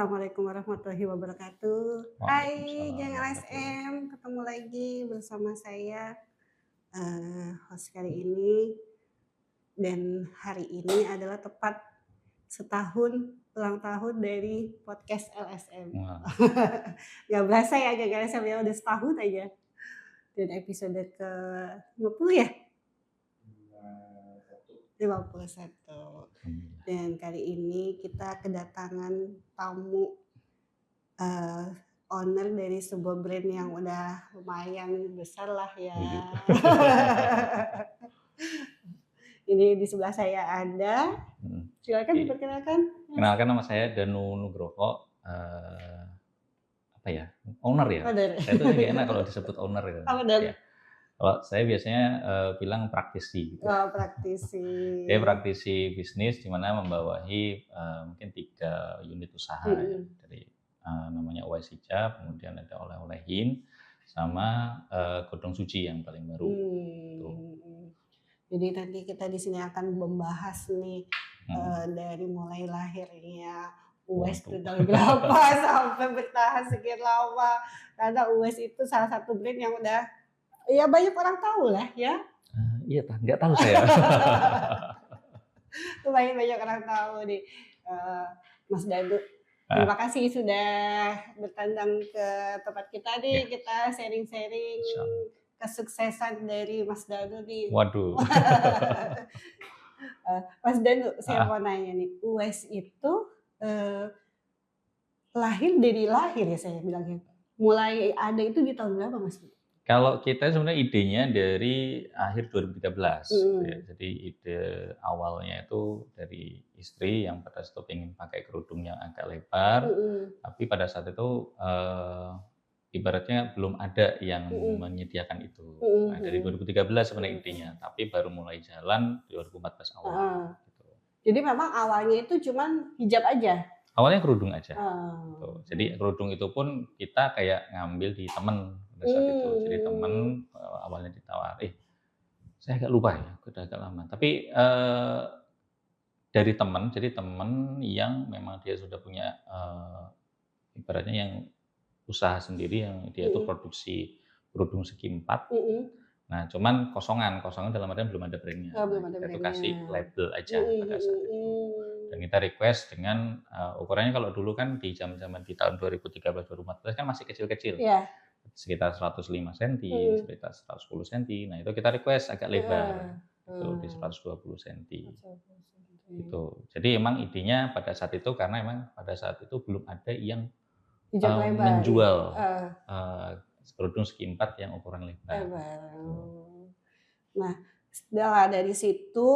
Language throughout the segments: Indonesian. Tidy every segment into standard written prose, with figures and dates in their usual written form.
Assalamualaikum warahmatullahi wabarakatuh. Hai Waalaikumsalam geng warahmatullahi. LSM, ketemu lagi bersama saya, host kali ini, dan hari ini adalah tepat setahun ulang tahun dari podcast LSM. Wah, Nggak berasa ya geng LSM ya, udah setahun aja, dan episode ke 50 ya? 51. alhamdulillah. Dan kali ini kita kedatangan tamu, eee, owner dari sebuah brand yang udah lumayan besar lah Widih. ya. Ini di sebelah saya ada, Mhm. silakan Oke. diperkenalkan, Mas. Kenalkan nama saya Danu Nugroho, apa ya, owner ya? Owner. Saya tuh nggak enak kalau disebut owner gitu. Apa dan Ya, kalau saya biasanya, bilang praktisi gitu. oh, praktisi. Saya praktisi bisnis di mana membawahi, mungkin 3 unit usaha ya, Mhm. dari, namanya UAS Hijab, kemudian ada oleh-olehin, sama, godong suci yang paling baru, gitu. Mhm. Jadi nanti kita di sini akan membahas nih, Mhm. dari mulai lahirnya Uwes Waduh. itu tahun berapa sampai bertahan sekian lama. Karena Uwes itu salah satu brand yang udah ya banyak orang tahu lah ya. Iya nggak tahu saya. Lumayan banyak orang tahu nih, eee, Mas Dadu. Terima Heeh, kasih sudah bertandang ke tempat kita nih, iya, kita sharing-sharing insyaallah. kesuksesan dari Mas Dadu nih. Waduh. Mas Danu, saya Heeh. mau nanya nih, Uwes itu, eee, lahir dari lahir ya saya bilangnya? Mulai ada itu di tahun berapa, Mas? Kalau kita sebenarnya idenya dari akhir 2013 gitu ya. Mhm. Jadi ide awalnya itu dari istri yang pada saat itu pengen pakai kerudung yang agak lebar, Mhm. tapi pada saat itu, ibaratnya belum ada yang Mhm. menyediakan itu. Mhm Nah, dari mhm. 2013 sebenarnya idenya, Mhm. tapi baru mulai jalan 2014 awal Heeh. gitu. Jadi memang awalnya itu cuman hijab aja? Awalnya kerudung aja. Gitu. Oh, Jadi mhm. kerudung itu pun kita kayak ngambil di temen pada saat itu. Jadi Mmm. temen, awalnya ditawari, saya agak lupa ya, udah agak lama. Tapi, dari temen, jadi temen yang memang dia sudah punya, ibaratnya yang usaha sendiri yang dia itu Mhm. produksi kerudung segi empat. Mhm. Nah, cuman kosongan, kosongan dalam artian belum ada brand-nya. Oh, Nah, belum ada kita tuh brand-nya. kasih label aja Mhm pada mhm. saat itu. Dan kita request dengan, ukurannya kalau dulu kan di zaman-zaman di tahun 2013, 2014 kan masih kecil-kecil. Iya. Sekitar 105 senti, Mhm. sekitar 110 senti. Nah, itu kita request agak lebar, Heeh. gitu, di Oh, 120 senti, 120 cm. gitu. Jadi emang idenya pada saat itu karena emang pada saat itu belum ada yang, Hijab lebar, menjual, heeh, eee, kerudung segi empat yang ukuran lebar, lebar, gitu. oh. Nah, setelah dari situ,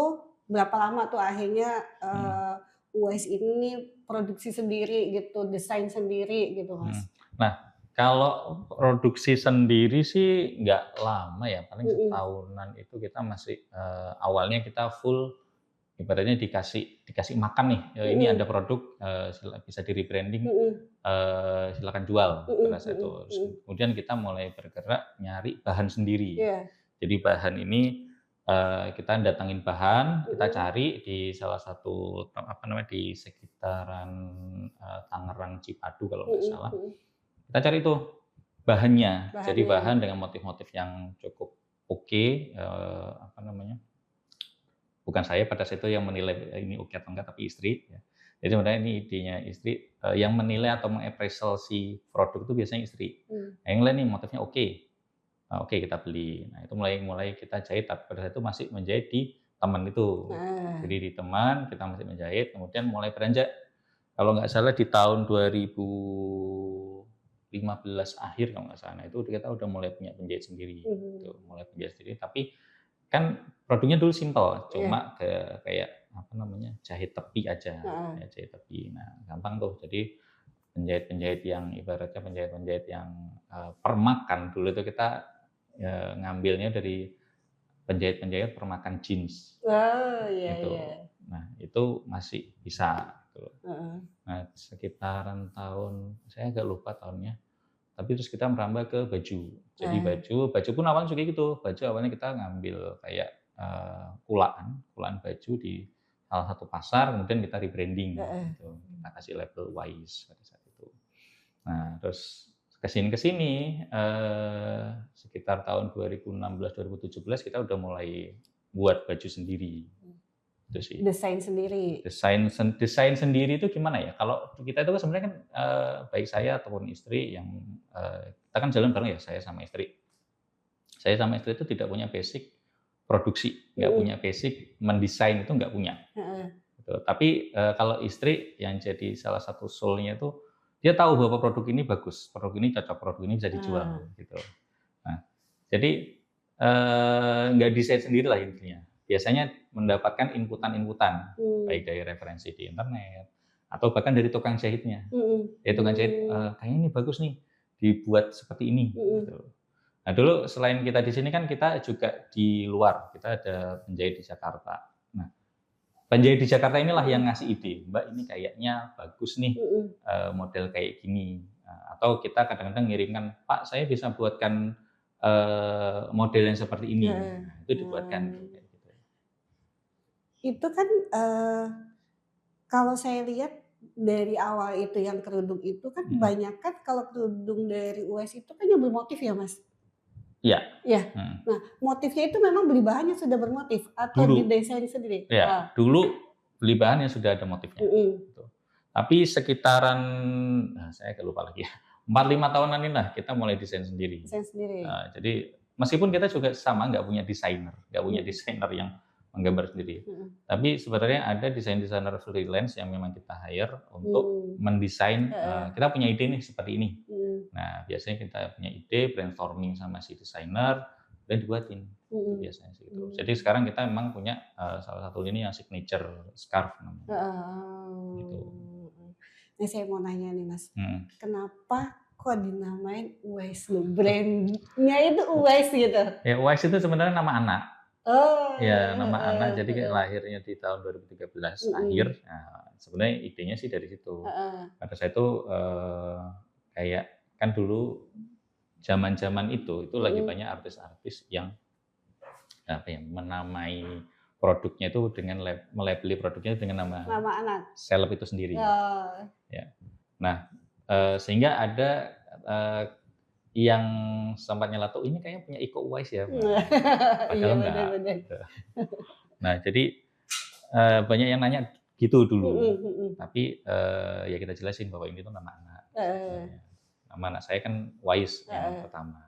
berapa lama tuh akhirnya, Mhm, Uwais ini produksi sendiri gitu, desain sendiri gitu, mhm. Mas? Nah, kalau produksi sendiri sih nggak lama ya, paling Mhm, setahunan itu kita masih, awalnya kita full ibaratnya dikasih makan nih, ini ada mhm, produk, bisa di-rebranding, mhm, silakan jual pada mhm saat itu. mhm Terus mhm, kemudian kita mulai bergerak nyari bahan sendiri. iya, Jadi bahan ini, kita datangin bahan, kita mhm, cari di salah satu apa namanya, di sekitaran, Tangerang Cipadu kalau nggak mhm salah. mhm, Kita cari tuh bahannya. Jadi bahannya, bahan dengan motif-motif yang cukup oke, apa namanya, bukan saya pada saat itu yang menilai ini oke atau enggak, tapi istri ya. Jadi sebenarnya ini idenya istri, yang menilai atau meng-appraisal si produk itu biasanya istri. mmm, Nah, yang lain nih motifnya oke, oke kita beli. Nah, itu mulai mulai kita jahit, tapi pada saat itu masih menjahit di teman itu. heeh, Jadi di teman kita masih menjahit, kemudian mulai beranjak, kalau nggak salah di tahun 2015 akhir kalau nggak salah. Nah, itu kita udah mulai punya penjahit sendiri, gitu, mhm, mulai penjahit sendiri, tapi kan produknya dulu simpel, iya, cuma kayak apa namanya, jahit tepi aja, heeh, ya jahit tepi. Nah, gampang tuh. Jadi penjahit-penjahit yang ibaratnya penjahit-penjahit yang, permak dulu itu kita, ngambilnya dari penjahit-penjahit permakan jeans, oh, iya iya, gitu. Nah, itu masih bisa, gitu. heeh, Nah, sekitaran tahun saya agak lupa tahunnya, tapi terus kita merambah ke baju. Jadi nah, baju pun awalnya juga gitu, baju awalnya kita ngambil kayak, kulaan kulaan baju salah satu pasar, kemudian kita rebranding Heeh. gitu. Kita kasih label Wise pada saat itu. Nah, terus kesini sekitar tahun 2016, 2017 kita udah mulai buat baju sendiri, itu sih. Desain sendiri. Desain sendiri itu gimana ya, kalau kita itu kan sebenarnya kan, baik saya ataupun istri yang, kita kan jalan bareng ya, saya sama istri. Saya sama istri itu tidak punya basic produksi, nggak punya basic mendesain itu nggak punya. Heeh. Gitu. Tapi, kalau istri yang jadi salah satu soul-nya itu, dia tahu bahwa produk ini bagus, produk ini cocok, produk ini bisa dijual, gitu. Nah, jadi, nggak desain sendirilah intinya. Biasanya mendapatkan inputan-inputan, baik dari referensi di internet, atau bahkan dari tukang jahitnya. Ya tukang jahit, "Kayaknya ini bagus nih, dibuat seperti ini," gitu. Nah dulu selain kita di sini kan kita juga di luar, kita ada penjahit di Jakarta. Nah, penjahit di Jakarta inilah yang ngasih ide, "Mbak ini kayaknya bagus nih, model kayak gini." Atau kita kadang-kadang ngirimkan, "Pak saya bisa buatkan, model yang seperti ini." Nah, itu dibuatkan kayak gitu. Itu kan, kalau saya lihat dari awal itu yang kerudung itu kan kebanyakan kalau kerudung dari US itu kan yang bermotif ya, Mas? Iya. Iya. Nah, motifnya itu memang beli bahannya sudah bermotif atau Dulu. didesain sendiri? Ya, dulu beli bahan yang sudah ada motifnya. Gitu. Tapi sekitaran, saya agak lupa lagi ya, 4-5 tahunan inilah kita mulai desain sendiri. Desain sendiri. Jadi meskipun kita juga sama nggak punya desainer, nggak punya desainer yang menggambar sendiri. Tapi sebenarnya ada desainer freelance yang memang kita hire untuk mendesain, kita punya ide nih seperti ini. Nah, biasanya kita punya ide, brainstorming sama si desainer, dan dibuatin. Itu biasanya sih gitu. Jadi sekarang kita memang punya salah satu lini yang signature scarf namanya. Gitu. Nah, saya mau nanya nih, Mas. Kenapa kok dinamain Uwais loh? Brand-nya itu Uwais gitu? Ya, Uwais itu sebenarnya nama anak. Oh. Ya, nama anak. Jadi lahirnya di tahun 2013 akhir. Nah, sebenarnya idenya sih dari situ. Pada saat itu kayak kan dulu zaman-zaman itu lagi banyak artis-artis yang apa ya, menamai produknya itu dengan melabeli produknya dengan nama anak seleb itu sendiri. Ya. Nah, sehingga ada yang sempat nyeletuk, ini kayaknya punya Iko Uwais ya. Padahal enggak. Nah, jadi banyak yang nanya gitu dulu. Tapi ya kita jelasin bahwa ini tuh nama anak. Nama anak saya kan Wais yang pertama.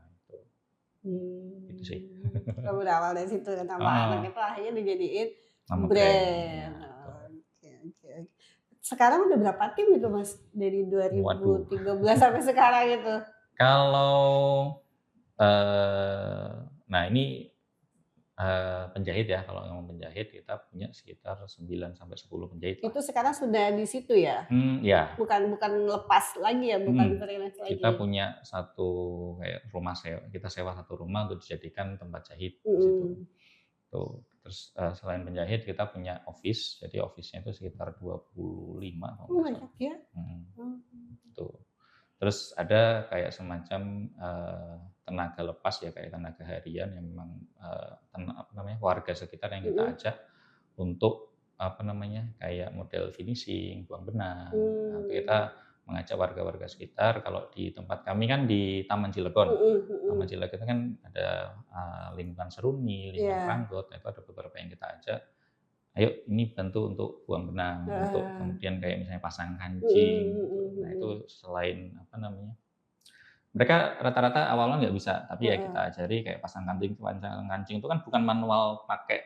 Itu sih. Kamu berawal dari situ kan nama anak itu akhirnya dijadiin nama brand. Oke. Sekarang udah berapa tim itu, Mas? Dari 2013 sampai sekarang itu? Kalau nah ini penjahit ya, kalau ngomong penjahit kita punya sekitar 9 sampai 10 penjahit. Itu sekarang sudah di situ ya? Ya. Bukan lepas lagi ya, bukan freelance lagi. Kita punya satu kayak rumah sewa, kita sewa satu rumah untuk dijadikan tempat jahit di situ. Tuh. Terus selain penjahit kita punya office, jadi office-nya itu sekitar 25 kalau nggak salah. Ya? Tuh. Terus ada kayak semacam tenaga lepas ya, kayak tenaga harian yang memang warga sekitar yang kita ajak untuk kayak model finishing, buang benang. Nah, kita mengajak warga-warga sekitar. Kalau di tempat kami kan di Taman Cilegon. Taman Cilegon kan ada lingkungan Seruni, lingkungan Ranggot. Nah, itu ada beberapa yang kita ajak. Ayo ini bantu untuk buang benang, untuk kemudian kayak misalnya pasang kancing. Nah, itu selain mereka rata-rata awalnya nggak bisa, tapi ya kita ajari kayak pasang kancing itu kan bukan manual pakai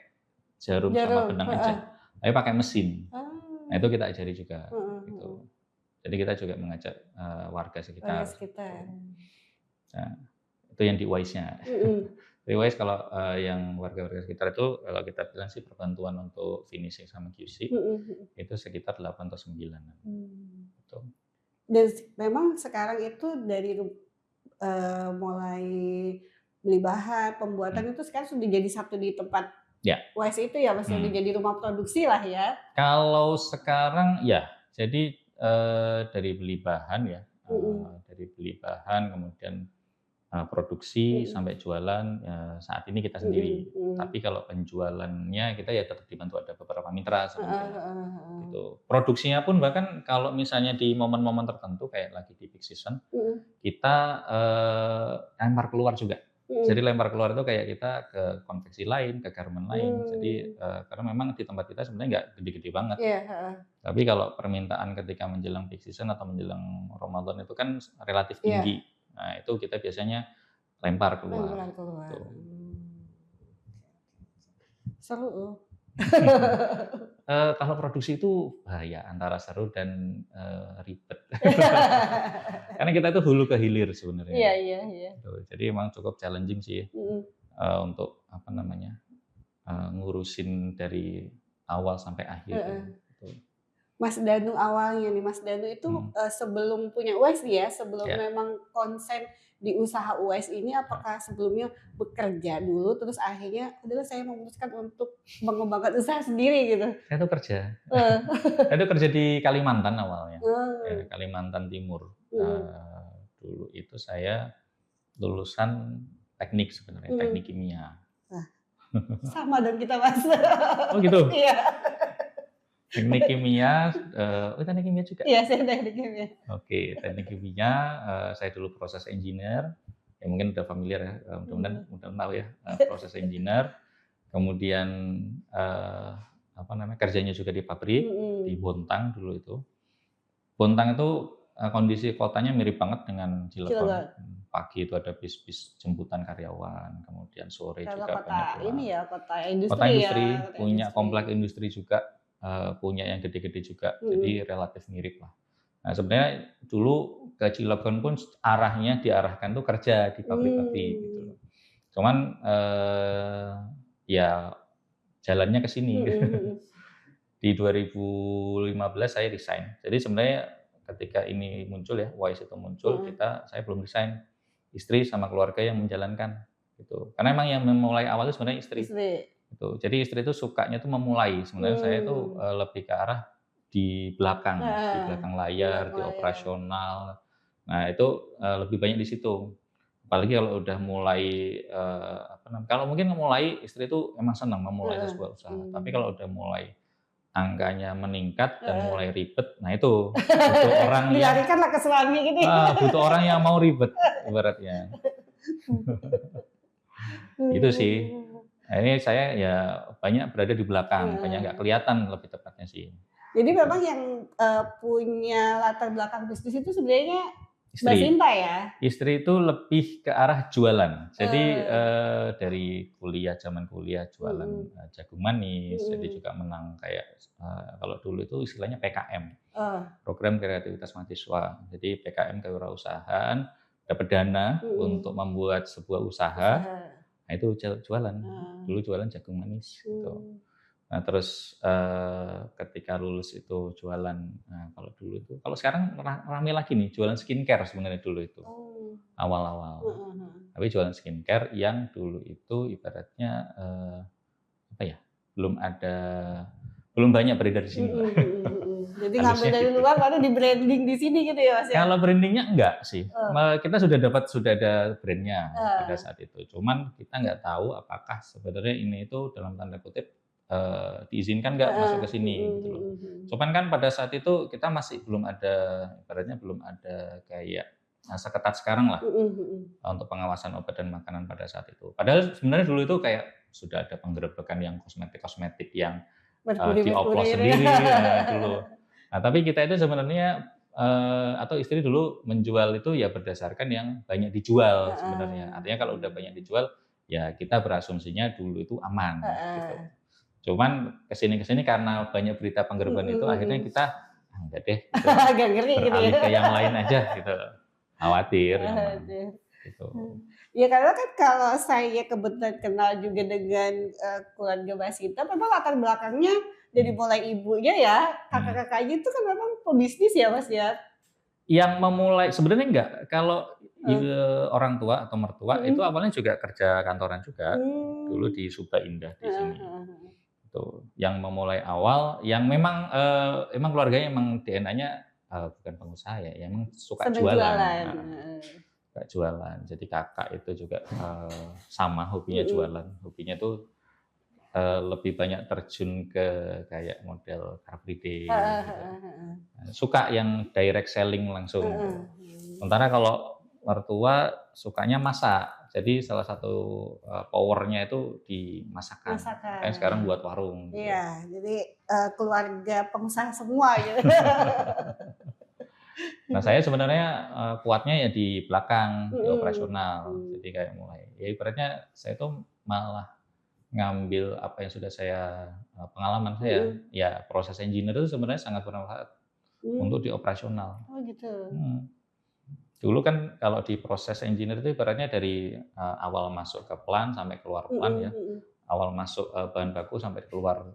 jarum sama benang aja, tapi pakai mesin. Nah, itu kita ajari juga. Gitu. Jadi kita juga mengajak warga sekitar. Nah, itu yang di Wise-nya. Di Wise kalau yang warga-warga sekitar itu kalau kita bilang sih perbantuan untuk finishing sama QC itu sekitar 8 atau 9. Gitu. Dan memang sekarang itu dari mulai beli bahan, pembuatan itu sekarang sudah jadi satu di tempat Wise itu ya, Mas, udah jadi rumah produksi lah ya. Kalau sekarang ya, jadi dari beli bahan ya, dari beli bahan kemudian produksi Mhm. sampai jualan, saat ini kita Mhm sendiri. mhm. Tapi kalau penjualannya kita ya tetap dibantu ada beberapa mitra Heeh sebenarnya, heeh heeh. gitu. Produksinya pun bahkan kalau misalnya di momen-momen tertentu kayak lagi di peak season, Mhm kita, lempar keluar juga. Jadi mhm. lempar keluar itu kayak kita ke konveksi lain, ke garment lain. Jadi, Mmm. karena memang di tempat kita sebenarnya nggak gede-gede banget. Iya, heeh. Tapi kalau permintaan ketika menjelang peak season atau menjelang Ramadan itu kan relatif Iya, tinggi. Nah, itu kita biasanya lempar keluar, liburan keluar. gitu. Seru loh. Kalau produksi itu bahaya antara seru dan, ribet. Karena kita itu hulu ke hilir sebenarnya, Iya iya iya. gitu. Jadi emang cukup challenging sih, Mhm. untuk apa namanya, ngurusin dari awal sampai akhir, Heeh. gitu. Mas Danu awalnya nih, Mas Danu itu, Mhm, sebelum punya UAS nih ya, sebelum ya, memang konsen di usaha UAS ini, heeh. apakah sebelumnya bekerja dulu, terus akhirnya, "Udahlah saya memutuskan untuk mengembangkan usaha sendiri," gitu? Saya tuh kerja. Heeh. Saya tuh kerja di Kalimantan awalnya, ya Eee, Kalimantan Timur. mhm, Dulu itu saya lulusan teknik sebenarnya, mhm. teknik kimia. Nah, sama dong kita, Mas. Oh gitu? Iya. Teknik kimia, oh teknik kimia juga? Iya, saya teknik kimia. Oke, teknik kimia, saya dulu proses engineer, ya mungkin udah familiar ya, mudah-mudahan Mhm. mudah tahu ya, proses engineer, kemudian, eee, apa namanya, kerjanya juga di pabrik, di Mhm. Bontang dulu itu. Bontang itu, kondisi kotanya mirip banget dengan Cilegon. Cilegon. Pagi itu ada bis-bis jemputan karyawan, kemudian sore Kalau juga kota banyak ini keluar. ya, kota Kota industri ya, industri, kota punya industri. komplek industri juga, punya yang gede-gede juga, Mhm. jadi relatif mirip lah. Nah, sebenarnya dulu ke Cilegon pun arahnya diarahkan tuh kerja di pabrik-pabrik gitu Mmm. loh. Cuman, ya jalannya ke sini. Mhm mhm. Di 2015 saya resign. Jadi sebenarnya ketika ini muncul ya, WISE itu muncul, Heeh. saya belum resign. Istri sama keluarga yang menjalankan, gitu. Karena emang yang memulai awal itu sebenarnya istri, Istri. gitu. Jadi istri itu sukanya itu memulai, sebenarnya saya itu, Mmm. lebih ke arah di Heeh. belakang Di layar, belakang di layar. operasional. Nah itu, lebih banyak di situ. Apalagi kalau udah mulai, apa namanya, kalau mungkin memulai istri itu emang senang memulai Heeh. sebuah usaha, tapi Mmm. kalau udah mulai angkanya meningkat dan Heeh. mulai ribet, nah itu butuh orang yang Dilarikanlah ke suami gitu ya. butuh orang yang mau ribet ibaratnya, itu sih. Nah ini saya ya banyak berada di belakang, banyak nggak Heeh. kelihatan lebih tepatnya sih, Jadi memang gitu. yang, punya latar belakang bisnis itu sebenarnya Mbak Istri. Sinta ya? Istri itu lebih ke arah jualan. Jadi, Eee, dari zaman kuliah jualan, mhm, jagung manis, jadi mhm. juga menang kayak, kalau dulu itu istilahnya PKM, Oh, Program Kreativitas Mahasiswa. Jadi PKM kewirausahaan, dapat dana untuk mhm. membuat sebuah usaha, Usaha. nah itu jualan. Heeh. Dulu jualan jagung manis, gitu. Mmm. Nah terus, ketika lulus itu jualan, nah kalau dulu itu kalau sekarang rame lagi nih jualan skincare sebenarnya dulu itu, Oh. awal-awal. Heeh heeh. Tapi jualan skincare yang dulu itu ibaratnya, apa ya, belum ada belum banyak beredar di sini lah, Mhm mhm mhm. Jadi ngambil halusnya dari gitu. luar baru di-branding di sini gitu ya, Mas, ya? Kalau branding-nya enggak sih, Oh, kita sudah ada brand-nya pada heeh. saat itu. Cuman kita nggak tahu apakah sebenarnya ini itu dalam tanda kutip, diizinkan nggak masuk Heeh. ke sini Mhm gitu loh. mhm mhm. Cuman kan pada saat itu kita masih belum ada, ibaratnya belum ada kayak, seketat sekarang lah, Mhm mhm. untuk pengawasan obat dan makanan pada saat itu. Padahal sebenarnya dulu itu kayak sudah ada penggerebekan yang kosmetik-kosmetik yang, Merkuri-merkuri dioplos gitu ya. sendiri, dulu. Nah, tapi kita itu sebenarnya, atau istri dulu menjual itu ya berdasarkan yang banyak dijual sebenarnya. Heeh, Artinya kalau udah banyak dijual, ya kita berasumsinya dulu itu aman, gitu. heeh. Cuman ke sini karena banyak berita penggerebekan Mhm itu akhirnya mhm. kita, "Ah, enggak deh," gitu, Agak ngeri gitu ya. "beralih ke yang lain aja," gitu. Khawatir memang, Aduh. gitu. Ya karena kan kalau saya kebetulan kenal juga dengan, keluarga Mbak Sinta memang latar belakangnya dari Mhm, mulai ibunya ya, mhm. kakak-kakaknya itu kan memang pebisnis ya, Mas, ya? Yang memulai sebenarnya enggak, kalau Heeh. orang tua atau mertua itu Mhm. awalnya juga kerja kantoran juga, dulu Mmm. di Subah Indah di Heeh sini, heeh heeh. gitu. Yang memulai awal yang memang, emang keluarganya emang DNA-nya, bukan pengusaha ya, ya emang suka Seneng jualan, jualan, heeh. heeh. Nggak jualan. Jadi kakak itu juga sama hobinya Mhm. jualan. Hobinya tuh lebih banyak terjun ke kayak model Car Free Day Heeh gitu. heeh heeh. Suka yang direct selling langsung Heeh. gitu. Sementara kalau mertua sukanya masak. Jadi salah satu power-nya itu di masakan. Makanya sekarang Masakan. buat warung gitu. Iya, jadi, keluarga pengusaha semua gitu. Nah, saya sebenarnya kuatnya ya di belakang, di Mhm. operasional. Mmm. Jadi kayak mulai ya ibaratnya saya tuh malah ngambil apa yang sudah saya pengalaman saya, Mhm. ya proses engineer itu sebenarnya sangat bermanfaat Mmm. untuk di operasional. Oh gitu. Mhm. Dulu kan kalau di proses engineer itu ibaratnya dari awal masuk ke plant sampai keluar plant Mhm ya, mhm. awal masuk bahan baku sampai keluar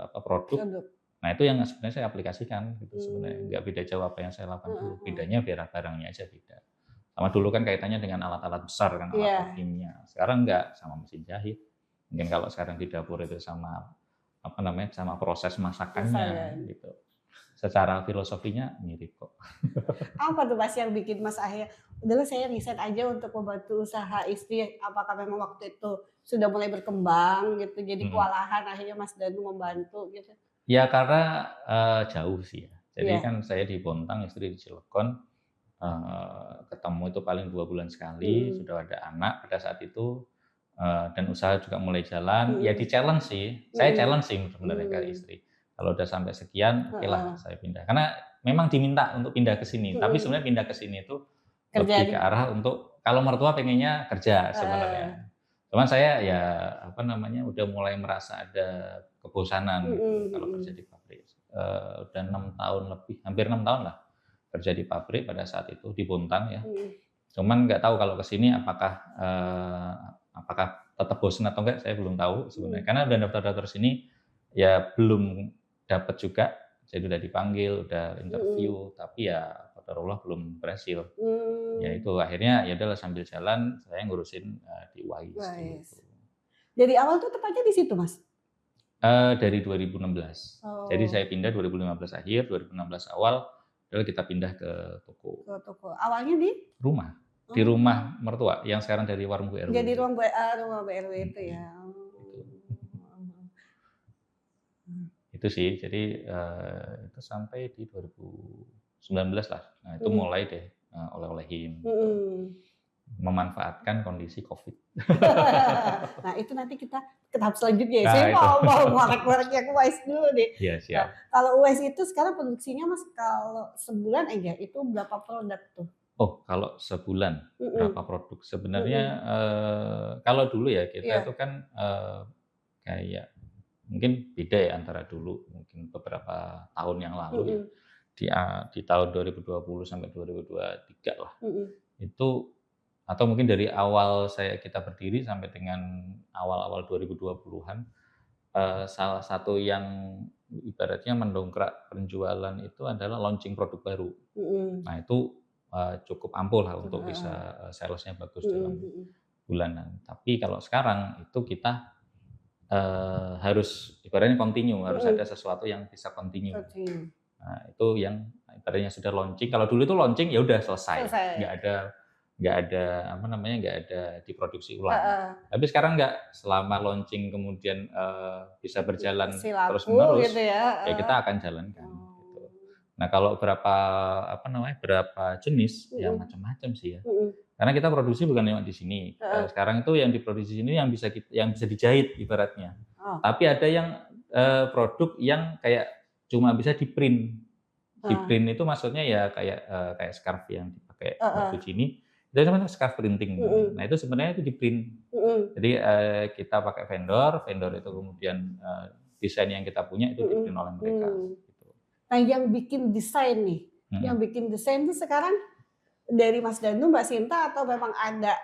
apa, produk. Produk. Nah, itu yang sebenarnya saya aplikasikan gitu sebenarnya, Mmm. nggak beda jauh apa yang saya lakukan Heeh dulu, heeh. bedanya barangnya aja beda. Sama dulu kan kaitannya dengan alat-alat besar kan, alat-alat Iya, kimia, sekarang nggak, sama mesin jahit. Mungkin kalau sekarang di dapur itu sama, apa namanya, sama proses masakannya masakan. gitu. Secara filosofinya mirip kok. Apa tuh Mas yang bikin Mas akhirnya, "Udahlah saya resign aja untuk membantu usaha istri." Apakah memang waktu itu sudah mulai berkembang gitu, jadi Mhm. kewalahan akhirnya Mas Danu membantu gitu? Ya karena jauh sih ya. Jadi Iya. kan saya di Bontang, istri di Cilegon, ketemu itu paling 2 bulan sekali, Mhm. sudah ada anak pada saat itu, dan usaha juga mulai jalan, ya Mhm. di-challenge sih. Saya Mhm. challenge sih sebenarnya ke Mmm. istri. Kalau udah sampai sekian, okelah Heeh. saya pindah. Karena memang diminta untuk pindah ke sini, tapi Mhm. sebenarnya pindah ke sini itu Kerja lebih di ke arah untuk kalau mertua pengennya kerja heeh. sebenarnya. Cuman saya ya, apa namanya, udah mulai merasa ada kebosanan gitu Mhm kalau kerja mhm. di pabrik. Udah 6 tahun lebih, hampir 6 tahun lah kerja di pabrik pada saat itu, di Bontang ya. Mhm. Cuman nggak tahu kalau ke sini apakah tetap bosen atau enggak, saya belum tahu sebenarnya. Mhm. Karena udah daftar-daftar sini, ya belum dapat juga. Jadi udah dipanggil, udah Mhm. interview, tapi ya qadarullah belum berhasil. Ya Mmm. itu akhirnya ya udahlah sambil jalan saya ngurusin di Wise dulu Wes. tuh. Dari awal tuh tepatnya di situ Mas? Dari 2016. Jadi saya Oh, pindah 2015 akhir, 2016 awal, lalu kita pindah ke toko. ke toko. Awalnya di? Rumah, di Oh, rumah mertua yang sekarang dari warung Bu RW. jadi rumah BRW itu Mhm, ya? itu. Oh. Mhm. Itu sih, jadi, itu sampai di 2019 lah. Nah, itu Mhm. mulai deh, oleh-olehin gitu, Mhm. memanfaatkan kondisi Covid. Nah, itu nanti kita ke tahap selanjutnya ya. Saya Nah itu, mau ngorek-ngorek yang Wise dulu nih. iya Nah, siap. kalau Wise itu sekarang produksinya Mas kalau sebulan enggak, itu berapa produk tuh? Oh, kalau sebulan berapa Mhm. produk? Sebenarnya, Mhm. kalau dulu ya kita itu Iya. kan, kayak mungkin beda ya antara dulu, mungkin beberapa tahun yang lalu ya, Mhm. di tahun 2020 sampai 2023 lah, Mhm. itu atau mungkin dari awal kita berdiri sampai dengan awal-awal 2020-an, salah satu yang ibaratnya mendongkrak penjualan itu adalah launching produk baru. Mhm. Nah itu, cukup ampuh lah Tuh, untuk heeh. bisa, sales-nya bagus Mhm dalam mhm. bulanan. Tapi kalau sekarang itu kita, harus ibaratnya continue, harus ada Mhm. sesuatu yang bisa continue. Coaching. Nah, itu yang ibaratnya sudah launching, kalau dulu itu launching ya udah selesai, Selesai. nggak ada apa namanya, nggak ada diproduksi ulang. Heeh. Tapi sekarang nggak, selama launching kemudian, bisa berjalan Masih laku gitu terus-menerus, ya? ya Heeh. kita akan jalankan gitu. Oh. Nah, kalau apa namanya, berapa jenis, ya Mhm. macam-macam sih ya. Mhm. Karena kita produksi bukan cuma di sini, Heeh. sekarang itu yang diproduksi di sini yang bisa dijahit ibaratnya. Oh. Tapi ada yang, produk yang kayak cuma bisa di-print. Heeh. Di-print itu maksudnya ya kayak scarf yang dipakai Mbak Heeh. Puji ini, itu namanya scarf printing namanya. Nah, Mhm. itu sebenarnya itu di-print. Mhm. Jadi, kita pakai vendor, vendor itu kemudian, desain yang kita punya itu Mhm. di-print oleh mereka, Mmm. gitu. Nah, yang bikin desain nih, yang Mhm. bikin desain tuh sekarang dari Mas Danu, Mbak Sinta, atau memang ada,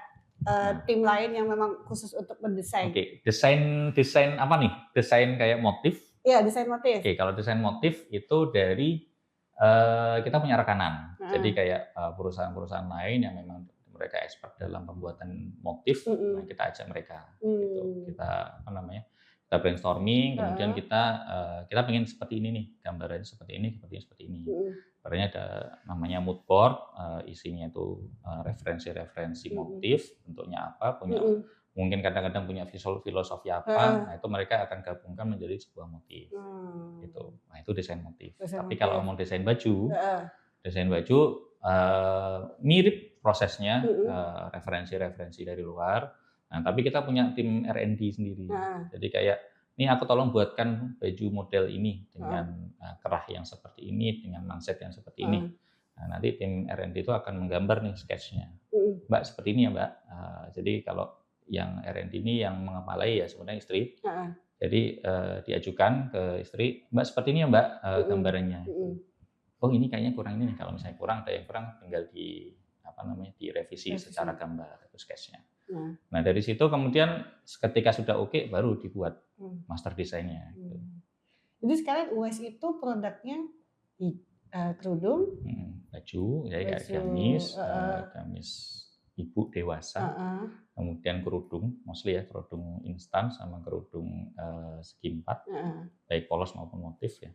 Nah, tim lain yang memang khusus untuk mendesain? oke, desain desain apa nih? Desain kayak motif. Iya, desain motif. Oke, kalau desain motif itu dari, kita punya rekanan. Jadi Heeh. kayak, perusahaan-perusahaan lain yang memang mereka expert dalam pembuatan motif, nah Mhm. kita ajak mereka gitu. Mmm. Kita apa namanya, kita brainstorming, kemudian Heeh. kita pengen seperti ini nih, gambarannya seperti ini, seperti ini, seperti ini. Mhm. Ibaratnya ada namanya mood board, isinya itu, referensi-referensi Mhm. motif, bentuknya apa, Mhm. mungkin kadang-kadang punya filosofi apa, Heeh. nah itu mereka akan gabungkan menjadi sebuah motif, Mmm. gitu. Nah itu desain motif. Desain Tapi kalau motif. mau Heeh. desain baju, mirip prosesnya, Mhm. referensi-referensi dari luar, nah tapi kita punya tim R&D sendiri. Heeh. Jadi kayak, "Nih aku tolong buatkan baju model ini Heeh. dengan, kerah yang seperti ini, dengan manset yang seperti ini." Heeh. Nah nanti tim R&D itu akan menggambar nih sketch-nya, Mhm. "Mbak seperti ini ya Mbak." Jadi kalau yang R&D ini yang mengepalai ya sebenarnya istri. Heeh. Jadi, diajukan ke istri, "Mbak seperti ini ya Mbak, Mhm. gambarannya." Gitu. Mhm. "Oh ini kayaknya kurang ini nih." Kalau misalnya kurang, ada yang kurang tinggal apa namanya, direvisi secara Revisi. gambar itu sketch-nya. Nah. Nah dari situ kemudian ketika sudah oke baru dibuat Mmm. master desain-nya gitu. Mmm. Jadi sekarang UAS itu produknya i kerudung, Baju ya kayak baju heeh, gamis ibu dewasa, heeh, kemudian kerudung, mostly ya kerudung instan sama kerudung, segi empat, heeh. baik polos maupun motif ya.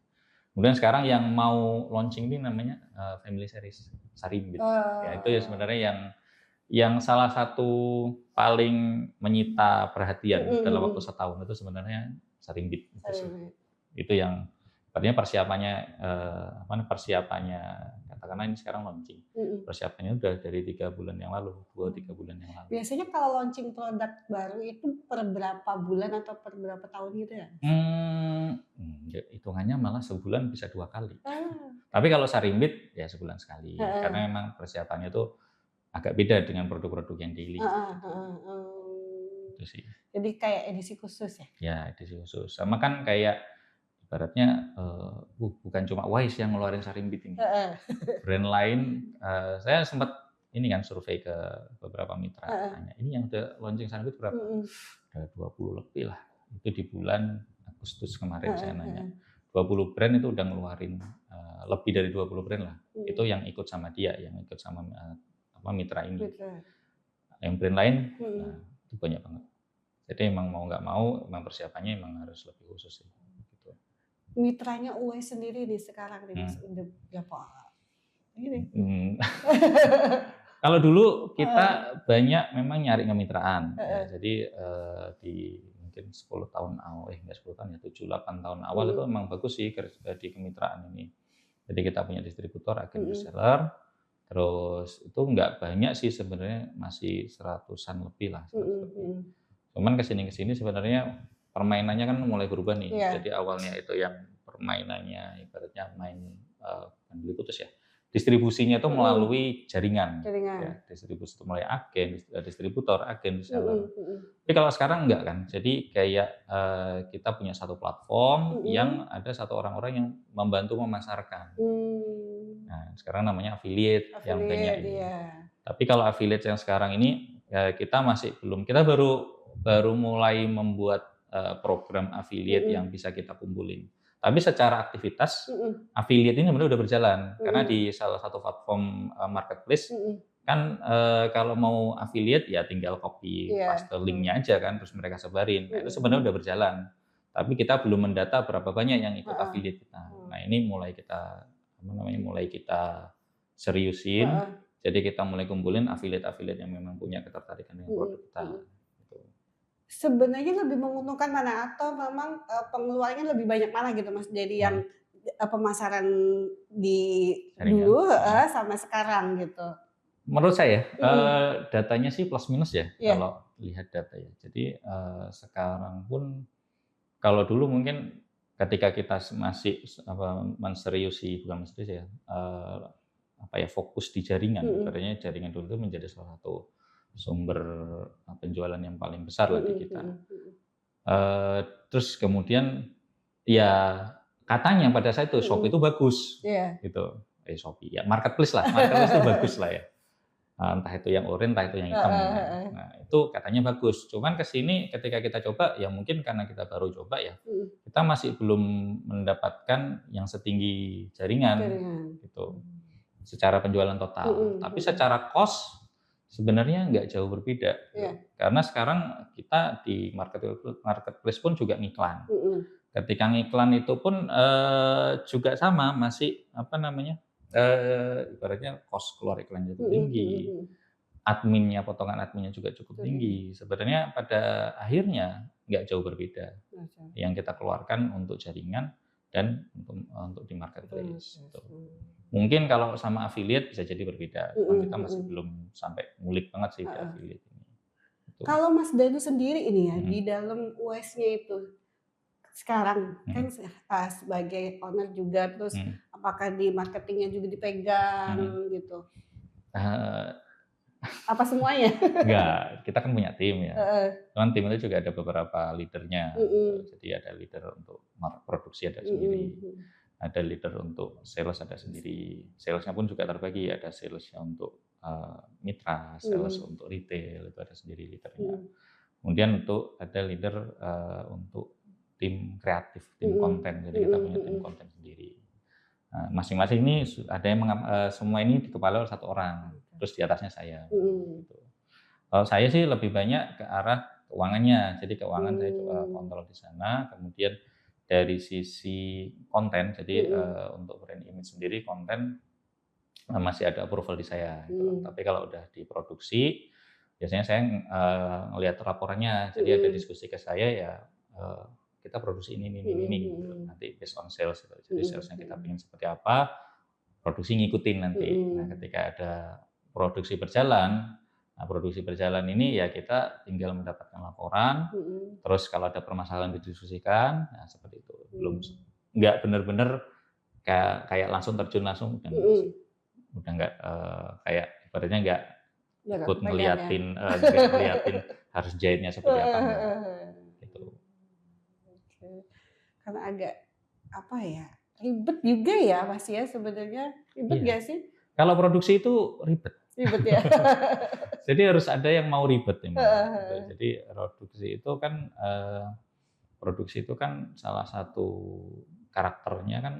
Kemudian sekarang yang mau launching ini namanya, family series, Sarimbit. Ya itu ya Oh. sebenarnya yang salah satu paling menyita perhatian Mhm. dalam waktu Mhm. setahun itu sebenarnya Sarimbit itu sih. Sarimbit. Itu yang artinya persiapannya, apa namanya, persiapannya katakanlah ini sekarang launching, Mhm. persiapannya udah dari 3 bulan yang lalu, 2, 3 Mmm. bulan yang lalu. Biasanya kalau launching produk baru itu per berapa bulan atau per berapa tahun gitu ya? Hitungannya malah sebulan bisa 2 kali. Ah. Tapi kalau Sarimbit ya sebulan sekali, Heeh. karena memang persiapannya itu agak beda dengan produk-produk yang daily, Heeh. Heeh. Oh. itu sih. Jadi kayak edisi khusus ya? Ya edisi khusus, sama kan kayak ibaratnya, bukan cuma Wise yang ngeluarin Sarimbit ini. Heeh. Brand lain, saya sempat ini kan survei ke beberapa mitra, Heeh. tanya, "Ini yang udah launching Sunbird berapa?" Mhm. Udah 20 lebih lah, itu di bulan Agustus kemarin saya Heeh. nanya. Heeh. 20 brand itu udah ngeluarin, lebih dari 20 brand lah, itu Mhm. yang ikut sama dia, yang ikut sama, apa, mitra ini. Betul. Yang brand lain, nah Mhm. itu banyak banget. Jadi emang mau nggak mau, emang persiapannya emang harus lebih khusus sih, gitu. Mitranya UAS sendiri nih sekarang nih Mas, Hmm. udah berapa ini? Mhm. Kalau dulu Heeh. kita banyak memang nyari kemitraan ya. Heeh. Jadi, di mungkin 10 tahun enggak 10 tahun ya, 7, 8 tahun awal itu Mhm. memang bagus sih di kemitraan ini. Jadi kita punya distributor, agen Mhm. reseller, terus itu nggak banyak sih sebenarnya, masih seratusan lebih lah, 100 Mhm. lebih. Mhm. Cuman ke sini sebenarnya permainannya kan mulai berubah nih. Iya, Jadi awalnya itu yang permainannya ibaratnya main, bukan beli putus ya, distribusinya itu mhm, melalui jaringan, ya, jaringan. distribusi itu melalui agen, distributor, agen, reseller. Mhm. Mhm. Tapi kalau sekarang enggak kan, jadi kayak, kita punya satu platform Mhm. yang ada satu orang-orang yang membantu memasarkan. Mmm. Nah, sekarang namanya affiliate yang banyak Affiliate, ini. iya. Tapi kalau affiliate yang sekarang ini, kita masih belum, kita baru baru mulai membuat, program affiliate yang Mhm. bisa kita kumpulin. Tapi secara aktivitas, Mhm. affiliate ini sebenarnya udah berjalan, karena Mhm. di salah satu platform, marketplace Mhm. kan, kalau mau affiliate ya tinggal copy Iya. paste link-nya aja kan, terus mereka sebarin. Nah, itu Mhm. sebenarnya udah berjalan, tapi kita belum mendata berapa banyak yang ikut Heeh. affiliate kita. Oh. Nah, ini mulai kita, apa namanya, mulai kita seriusin, Heeh. jadi kita mulai kumpulin affiliate-affiliate yang memang punya ketertarikan dengan Mhm. produk kita, Mhm. gitu. Sebenarnya lebih menguntungkan mana atau memang, pengeluarannya lebih banyak mana gitu Mas, dari yang, Mhm, pemasaran di jaringan, dulu heeh. heeh, sama sekarang gitu? Menurut saya, Mhm. datanya sih plus minus ya, Iya. kalau lihat data ya. Jadi, sekarang pun kalau dulu mungkin ketika kita masih apa, menseriusi, bukan menseriusi ya, apa ya, fokus di jaringan, Mhm. ibaratnya jaringan dulu itu menjadi salah satu sumber, penjualan yang paling besar lah di Mhm. kita. Mhm. Mhm. Eee, Terus kemudian ya katanya pada saat itu Shopee Mhm. itu bagus, Iya. gitu. Shopee, ya marketplace itu bagus lah ya. Entah itu yang oranye, entah itu yang hitam. Heeh. Heeh. Nah, itu katanya bagus. Cuman ke sini ketika kita coba, ya mungkin karena kita baru coba ya, Mhm. kita masih belum mendapatkan yang setinggi jaringan, Jaringan. gitu, Mmm. secara penjualan total. Mhm. Tapi Mhm. secara cost sebenarnya nggak jauh berbeda, gitu. Iya. Karena sekarang kita di marketplace pun juga ngiklan. Mhm. Ketika ngiklan itu pun, juga sama, masih apa namanya, Ibaratnya cost keluar iklannya cukup Mhm mhm tinggi, mhm. potongan adminnya juga cukup Betul tinggi. tinggi. Sebenarnya pada akhirnya nggak jauh berbeda Betul. yang kita keluarkan untuk jaringan dan untuk di Betul, marketplace, Mas. gitu. Mungkin kalau sama affiliate bisa jadi berbeda, cuman Mhm kita masih mhm. belum sampai ngulik banget sih di Heeh. affiliate ini, gitu. Kalau Mas Danu sendiri ini ya, di Mhm dalam US-nya itu, sekarang kan mhm sebagai owner juga, terus mhm apakah di marketingnya juga dipegang mhm. gitu? Eee, Apa semuanya? enggak, kita kan punya tim ya, Heeh. cuman tim itu juga ada beberapa leader-nya gitu. Mhm. Jadi ada leader untuk produksi ada Mhm sendiri, mhm. ada leader untuk sales ada sendiri. Sales-nya pun juga terbagi, ada sales-nya untuk, mitra, sales Mhm. untuk retail, itu ada sendiri leader-nya. Mhm. Kemudian ada leader, untuk tim kreatif, tim Mhm. konten, jadi kita Mhm punya tim mhm. konten sendiri. Nah, masing-masing ini ada yang semua ini dikepalai oleh 1 orang, Oke. terus di atasnya saya, Mhm. gitu. Kalau saya sih lebih banyak ke arah keuangannya, jadi keuangan saya coba Mmm. kontrol di sana, kemudian dari sisi konten, jadi, Mhm. untuk brand image sendiri konten, masih ada approval di saya gitu. Mmm. Tapi kalau udah diproduksi, biasanya saya, ngelihat laporannya, jadi ada Mhm. diskusi ke saya ya, eee, kita produksi Mhm ini gitu, mhm. nanti based on sales gitu. Jadi Mhm sales-nya kita mhm. pengen seperti apa, produksi ngikutin nanti. Nah, Mhm. ketika ada produksi berjalan, nah produksi berjalan ini ya kita tinggal mendapatkan laporan, Mhm. terus kalau ada permasalahan didiskusikan, nah seperti itu. Mmm. Nggak bener-bener kayak kayak langsung terjun langsung, udah enggak sih. Mhm. Udah nggak, kayak ibaratnya nggak Udah nggak ikut kepegang ya? nggak ngeliatin harus jahitnya seperti apa, Heeh enggak, heeh heeh. gitu. Oke. Karena agak, apa ya, ribet juga ya, Mas, ya sebenarnya? Ribet Iya, nggak sih? kalau produksi itu ribet. Ribet ya? Jadi harus ada yang mau ribet memang, Heeh gitu. heeh. Jadi produksi itu kan salah satu karakternya kan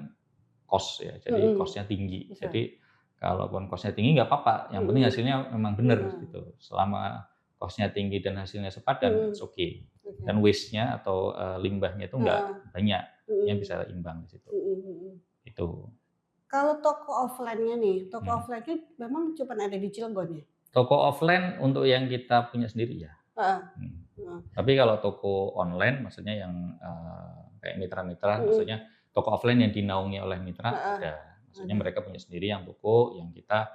cost ya, jadi Mhm. cost-nya tinggi. Bisa. Jadi kalaupun cost-nya tinggi nggak apa-apa, yang penting Mhm. hasilnya memang bener Heeh. gitu. Selama cost-nya tinggi dan hasilnya sepadan, Mhm. it's okay. Oke. Dan waste-nya atau, limbahnya itu Heeh. nggak banyak, artinya Mhm. bisa imbang di situ, Mhm mhm. itu. Kalau toko offline-nya nih, toko Mhm. offline-nya memang cuman ada di Cilegon ya? Toko offline untuk yang kita punya sendiri ya, Heeh mhm. heeh. Tapi kalau toko online maksudnya yang, kayak mitra-mitra, Mhm. maksudnya toko offline yang dinaungi oleh mitra Heeh. ada. Maksudnya Ada. mereka punya sendiri yang toko yang kita,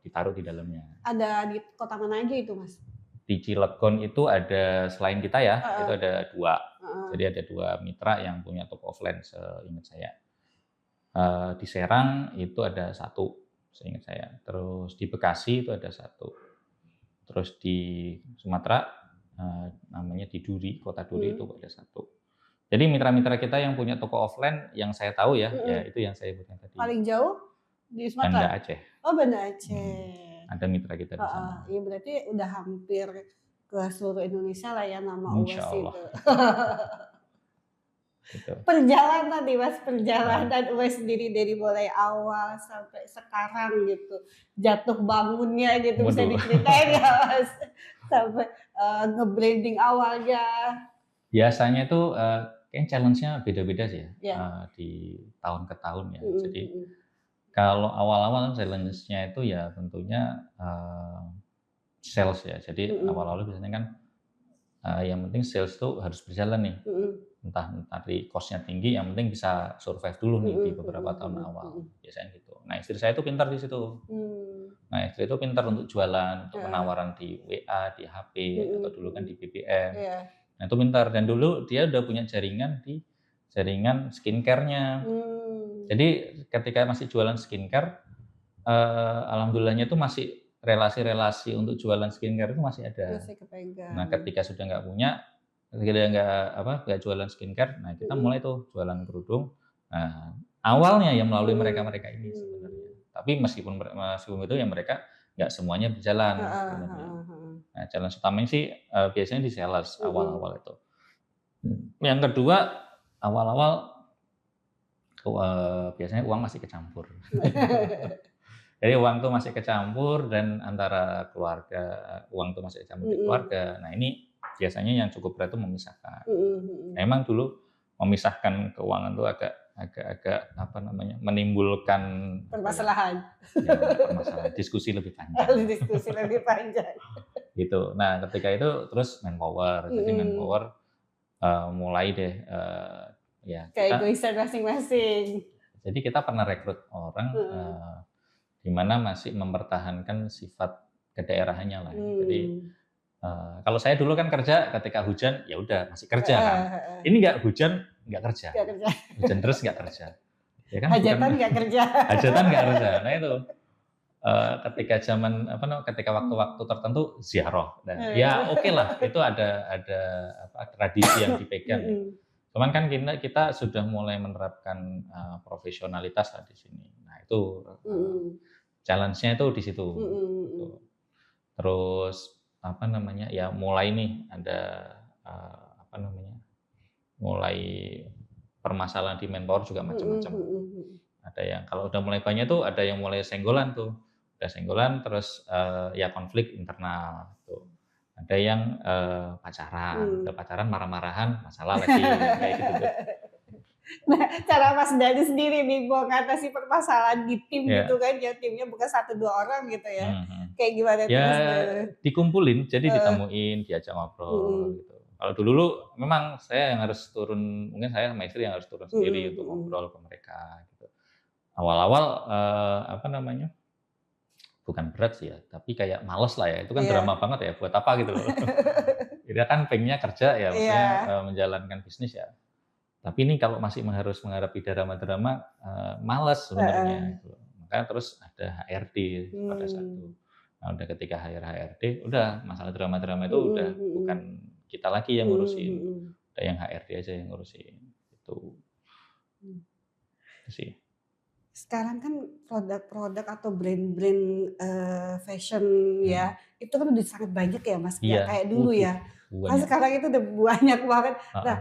ditaruh di dalamnya. Ada di kota mana aja itu, Mas? Di Cilegon itu ada selain kita ya, itu Heeh ada 2. heeh. Jadi ada 2 mitra yang punya toko offline seingat saya. Di Serang itu ada 1 seingat saya, terus di Bekasi itu ada 1, terus di Sumatera, namanya di Duri, Kota Duri itu Mhm. ada 1. Jadi mitra-mitra kita yang punya toko offline yang saya tahu ya, ya Mhm. itu yang saya sebutkan tadi, Paling jauh di Banda Sumatera? Aceh, Oh, Banda mhm, Aceh. ada mitra kita di Heeh, sana, iya berarti udah hampir ke seluruh Indonesia lah ya nama insya UWES Allah, itu. gitu. Perjalanan nih Mas, Heeh, perjalanan UWES sendiri dari mulai awal sampai sekarang gitu, jatuh bangunnya gitu bisa waduh. diceritain nggak Mas? Sampai, nge-branding awalnya. Biasanya itu, kayaknya challenge-nya beda-beda sih ya, Ya, di tahun ke tahun ya. mhm Jadi mhm, kalau awal-awal challenge-nya itu ya tentunya, sales ya. Jadi mhm, awal-awal biasanya kan, yang penting sales itu harus berjalan nih, mhm, entah tadi cost-nya tinggi, yang penting bisa survive dulu nih di mhm beberapa mhm tahun mhm awal, mhm. biasanya gitu. Nah, istri saya itu pintar di situ. Mmm, Nah, istri itu pintar untuk jualan, untuk heeh, penawaran di WA, di HP, mhm atau dulu kan mhm, di BBM. iya, Nah, itu pintar dan dulu dia udah punya jaringan di jaringan skincare-nya. mmm, Jadi ketika masih jualan skincare, alhamdulillahnya itu masih relasi-relasi untuk jualan skincare itu masih ada. masih Nah, kepegang, ketika sudah nggak punya, ketika dia nggak jualan skincare, nah kita mhm, mulai tuh jualan kerudung. Nah, awalnya ya melalui mmm, mereka-mereka ini sebenarnya. mmm, Tapi meskipun itu ya mereka nggak semuanya berjalan heeh sebenarnya. heeh heeh, Nah, challenge utamanya sih, biasanya di sales mhm. awal-awal itu. Yang kedua, awal-awal biasanya uang masih kecampur. Jadi uang tuh masih kecampur dan antara keluarga, uang tuh masih kecampur di Mhm, keluarga. Nah, ini biasanya yang cukup berat itu memisahkan. mhm mhm. Memang dulu memisahkan keuangan tuh agak agak apa namanya, menimbulkan apa ya, Permasalahan. ya permasalahan diskusi lebih panjang Diskusi lebih panjang. gitu. Nah, ketika itu terus manpower. Jadi Mhm. manpower, mulai deh, ya kita Keegoisan masing-masing. jadi kita pernah rekrut orang, Heeh. di mana masih mempertahankan sifat kedaerahannya lah. Jadi, Mmm. kalau saya dulu kan kerja ketika hujan, ya udah masih kerja kan. Heeh heeh. Ini nggak hujan, nggak kerja. Nggak kerja. Hujan terus nggak kerja. Ya kan bukan Hajatan nggak kerja. hajatan nggak kerja. Nah itu, ketika zaman apa namanya, ketika waktu-waktu tertentu ziarah. Dan ya oke lah, itu ada apa, tradisi yang dipegang ya. Mhm. Cuman kan kita sudah mulai menerapkan, profesionalitas lah di sini. Nah itu, Mhm. challenge-nya itu di situ, Mhm gitu. mhm. Terus apa namanya, ya mulai nih ada, apa namanya, mulai permasalahan di manpower juga Mhm macam-macam. mhm mhm. Ada yang kalau udah mulai banyak tuh ada yang mulai senggolan tuh. Udah senggolan terus, ya konflik internal tuh. Ada yang, pacaran, udah Mmm. pacaran marah-marahan, masalah lagi, kayak gitu tuh. Nah, cara Mas Dani sendiri nih mengatasi permasalahan di tim gitu Ya, kan, ya timnya bukan satu 2 orang gitu ya. mhm mhm. Kayak gimana tuh Ya Mas Dani? dikumpulin, jadi Heeh. ditemuin, diajak ngobrol Mhm. gitu. Kalau dulu memang saya yang harus turun, mungkin saya sama istri yang harus turun Mhm sendiri untuk mhm. ngobrol ke mereka gitu. Awal-awal, apa namanya, bukan berat sih ya, tapi kayak males lah ya, itu kan Iya. drama banget ya, buat apa gitu loh. Kita kan pengennya kerja ya, maksudnya, Iya. menjalankan bisnis ya. Tapi ini kalau masih harus menghadapi drama-drama, males sebenarnya Heeh. gitu. Makanya terus ada HRD pada saat itu. Mmm. Nah, udah ketika hire HRD, udah masalah drama-drama itu Mhm udah mhm. bukan kita lagi yang Mhm ngurusin, mhm. udah yang HRD aja yang ngurusin, itu Mmm. sih. Sekarang kan produk-produk atau brand-brand, fashion Mhm. ya, itu kan udah sangat banyak ya Mas, nggak Iya, kayak dulu waduh ya. Kan banyak, sekarang itu udah banyak banget. Nah,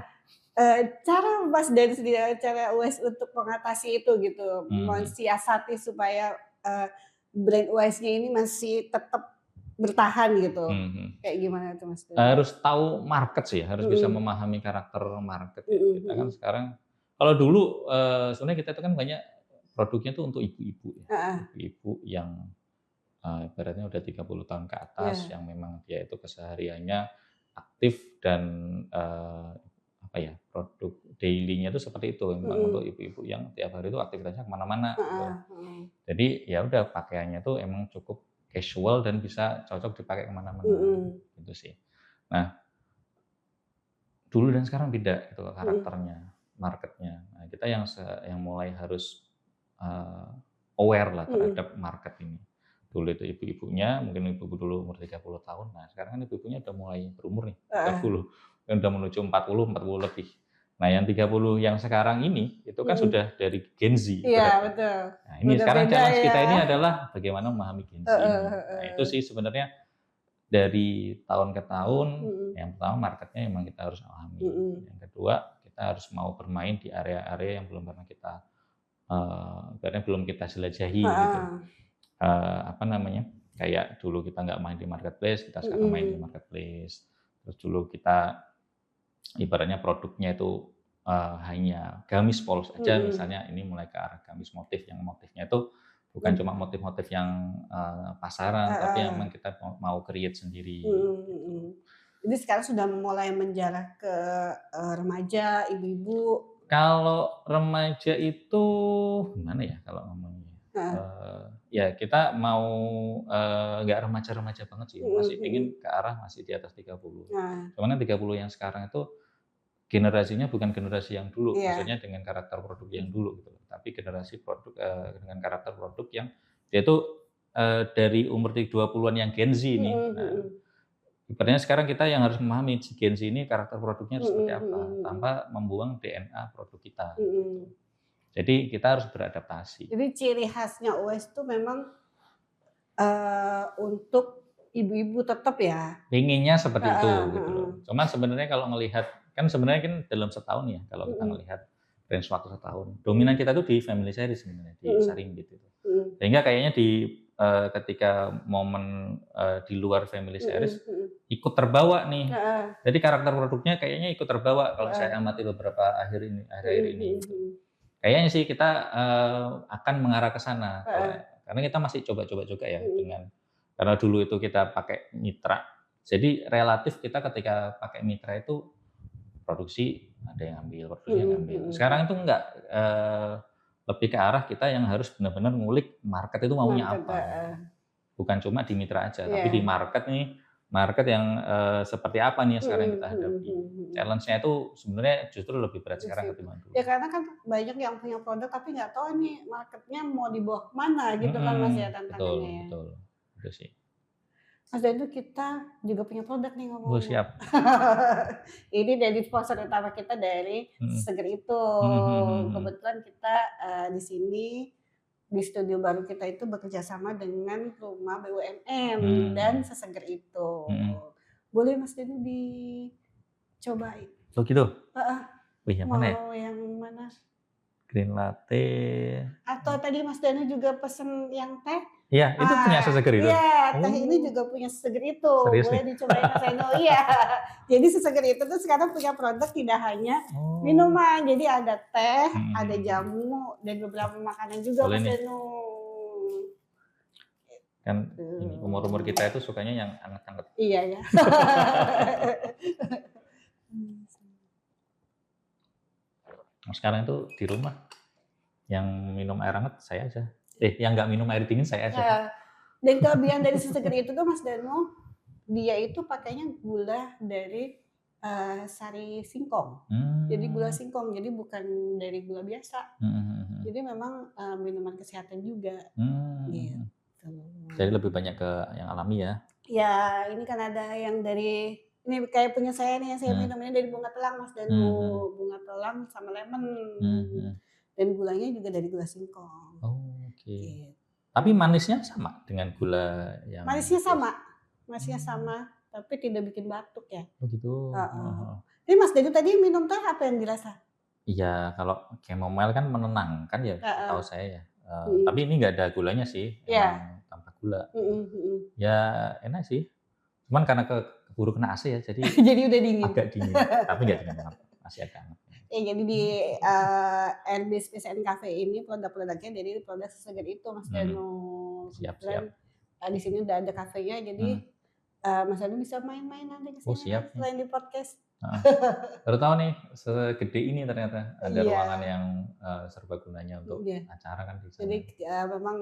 heeh, cara Mas dari sendiri, cara Wes untuk mengatasi itu gitu, mhm mensiasati supaya, eee, brand Wes-nya ini masih tetap bertahan gitu. mhm, mhm. Kayak gimana tuh Mas dari? Harus tahu market sih, harus bisa Mhm, memahami karakter market ya. mhm Kita kan mhm. sekarang kalau dulu, sebenarnya kita itu kan banyak produknya tuh untuk ibu-ibu ya, Heeh, ibu-ibu yang, ibaratnya udah 30 tahun ke atas, iya, yang memang dia itu kesehariannya aktif dan, apa ya, produk daily-nya itu seperti itu, memang untuk mhm, ibu-ibu yang tiap hari itu aktivitasnya ke mana-mana heeh gitu. heeh, Jadi ya udah pakaiannya tuh emang cukup casual dan bisa cocok dipakai ke mana-mana, mhm, gitu sih. Nah, dulu dan sekarang beda gitu loh mhm, karakternya, market-nya. Nah, kita yang mulai harus, eee, aware lah mhm, terhadap market ini. Dulu itu ibu-ibunya, mungkin ibu-ibu dulu umur 30 tahun, nah sekarang kan ibu-ibunya udah mulai berumur nih, heeh, 30, kan udah menuju 40 lebih. Nah yang 30 yang sekarang ini, itu kan mhm. sudah dari Gen Z Iya ibaratnya. betul, Nah ini udah sekarang beda challenge ya. kita ini adalah bagaimana memahami Gen Z Heeh ini. Nah itu heeh. sih sebenarnya dari tahun ke tahun, Mhm yang pertama market-nya memang kita harus pahami. mhm. Yang kedua, kita harus mau bermain di area-area yang belum pernah kita, ibaratnya belum kita jelajahi gitu. Heeh. Apa namanya, kayak dulu kita nggak main di marketplace, kita sekarang main di Mhm. marketplace. Terus dulu kita ibaratnya produknya itu, hanya gamis polos aja Mhm. misalnya, ini mulai ke arah gamis motif, yang motifnya itu bukan Leb cuma motif-motif yang, pasaran, tapi yang heeh. memang kita mau create sendiri, Mhm gitu. mhm. Jadi sekarang sudah mulai menjarah ke, remaja, ibu-ibu. Kalau remaja itu gimana ya kalau ngomongnya, Heeh. ya kita mau, nggak remaja-remaja banget sih, Mhm masih mhm. pengen ke arah masih di atas 30. Nah, Cuman kan 30 yang sekarang itu generasinya bukan generasi yang dulu, iya. maksudnya dengan karakter produk yang dulu gitu loh, tapi generasi produk, dengan karakter produk yang dia tuh, dari umur 20-an yang Gen Z nih. Mhm Nah, mhm. ibaratnya sekarang kita yang harus memahami si Gen Z ini karakter produknya harus seperti Mhm apa, mhm mhm. tanpa membuang DNA produk kita, gitu. Mhm. Jadi kita harus beradaptasi. Jadi ciri khasnya Uwes tuh memang, untuk ibu-ibu tetap ya? Pengennya seperti itu Heeh gitu loh. heeh. Cuman sebenarnya kalau ngelihat kan sebenarnya kan dalam setahun ya, kalau kita Mhm ngelihat range waktu setahun, dominan mhm kita tuh di family series sebenarnya, di mhm Sarimbit itu. mhm Sehingga kayaknya ketika momen, di luar family mhm series, mhm. ikut terbawa nih. Heeh Jadi karakter produknya kayaknya ikut terbawa kalau heeh. saya amati beberapa akhir-akhir Mhm ini mhm gitu. mhm. Kayaknya sih kita, akan mengarah ke sana Heeh. karena kita masih coba-coba juga ya Mhm. karena dulu itu kita pakai mitra, jadi relatif kita ketika pakai mitra itu produksi ada yang ngambil, produksi yang Mhm ngambil. mhm Sekarang mhm. itu enggak, lebih ke arah kita yang harus benar-benar ngulik market itu maunya Market, apa. heeh. Bukan cuma di mitra aja, tapi di Iya. market nih, market yang, seperti apa nih yang sekarang Mhm kita mhm hadapi. mhm mhm. Challenge-nya itu sebenarnya justru lebih berat Di sekarang situ. ketimbang Ya dulu. karena kan banyak yang punya produk tapi nggak tahu nih marketnya mau dibawa ke mana gitu kan Mas ya Betul tantangannya ya. betul, itu sih. Mas dan itu kita juga punya produk nih Oh ngomong-ngomong. siap, Ini dari sponsor utama kita dari mhm, Seger itu. mhm mhm mhm, Kebetulan kita, di sini, di studio baru kita itu bekerja sama dengan rumah BUMN dan mmm, seseger itu. mhm. Boleh Mas Dani dicobain. Oh gitu? Heeh, Wih yang mana ya? mau yang mana? Green latte, Atau tadi Mas Dani juga pesen yang teh? iya itu punya Ah, seseger itu? iya, teh ini Oh, juga punya seseger itu, serius nih? boleh dicobain Mas Danu. Iya, jadi seseger itu tuh sekarang punya produk tidak hanya Oh, minuman, jadi ada teh, mhm ada mhm mhm. jamu, dan beberapa makanan juga Boleh Mas nih, Danu. kan ini umur-umur Tuh. kita itu sukanya yang anget-anget. Iya ya. Nah, sekarang itu di rumah yang minum air hangat saya aja. Yang nggak minum air dingin saya aja. Nah, dan kelebihan dari seseger itu tuh Mas Danu, dia itu pakainya gula dari, sari singkong. Jadi gula Mmm, singkong, jadi bukan dari gula biasa. mhm mhm mhm. Jadi memang, minuman kesehatan juga, Mmm, gitu. mhm. Jadi lebih banyak ke yang alami ya? Ya, ini kan ada yang dari ini kayak punya saya nih, yang saya Mmm, minum ini dari bunga telang, Mas mhm Danu. mhm, Bunga telang sama lemon, mhm mhm. dan gulanya juga dari gula singkong, Oh, oke. gitu. Tapi manisnya sama dengan gula yang Manisnya sama biasa? manisnya Mmm, sama, tapi tidak bikin batuk ya. oh gitu, heeh Heeh. heeh. Ini Mas Danu tadi minum teh apa yang dirasa? Iya, kalau chamomile kan menenangkan ya setahu Heeh, saya ya, tapi mhm. ini nggak ada gulanya sih, emang Iya, tanpa gula. mhm mhm. Ya enak sih, cuman karena keburu kena AC ya, jadi Jadi udah dingin. agak dingin, tapi nggak dingin banget, masih agak hangat. Ya jadi di, RB Space and Cafe ini produk-produknya dari produk seseger itu Mas Mhm, Danu. siap siap, Kebetulan, di sini udah ada kafenya jadi, mhm. Mas Danu bisa main-main nanti ke Oh sini siap nih, selain di podcast. heeh. Baru tahu nih segede ini ternyata ada Iya, ruangan yang, serbaguna untuk iya. acara kan di Jadi, sana. memang,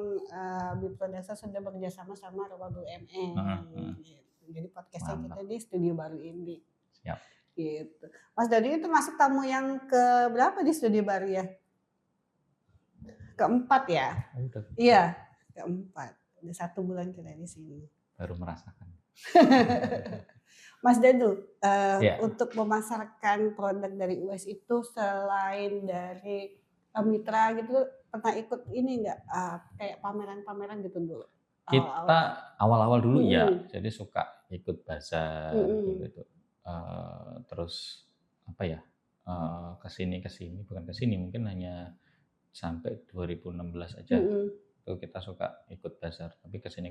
Biprodasa sudah bekerja sama sama rumah Heeh BUMN heeh, gitu. Jadi podcast-nya kita mantap, di studio baru ini, siap. gitu. Mas Danu itu masuk tamu yang ke berapa di studio baru ya? Keempat ya? Oh udah Iya, keempat. Udah 1 bulan kita di sini. baru merasakan. Mas Danu, Iya, untuk memasarkan produk dari US itu selain dari, mitra gitu, pernah ikut ini nggak, kayak pameran-pameran gitu dulu? kita Awal-awal? awal-awal dulu Mhm, iya, jadi suka ikut bazar dulu mhm, itu, terus apa ya, ke sini bukan ke sini, mungkin hanya sampai 2016 aja, mhm, itu kita suka ikut bazar. Tapi ke sini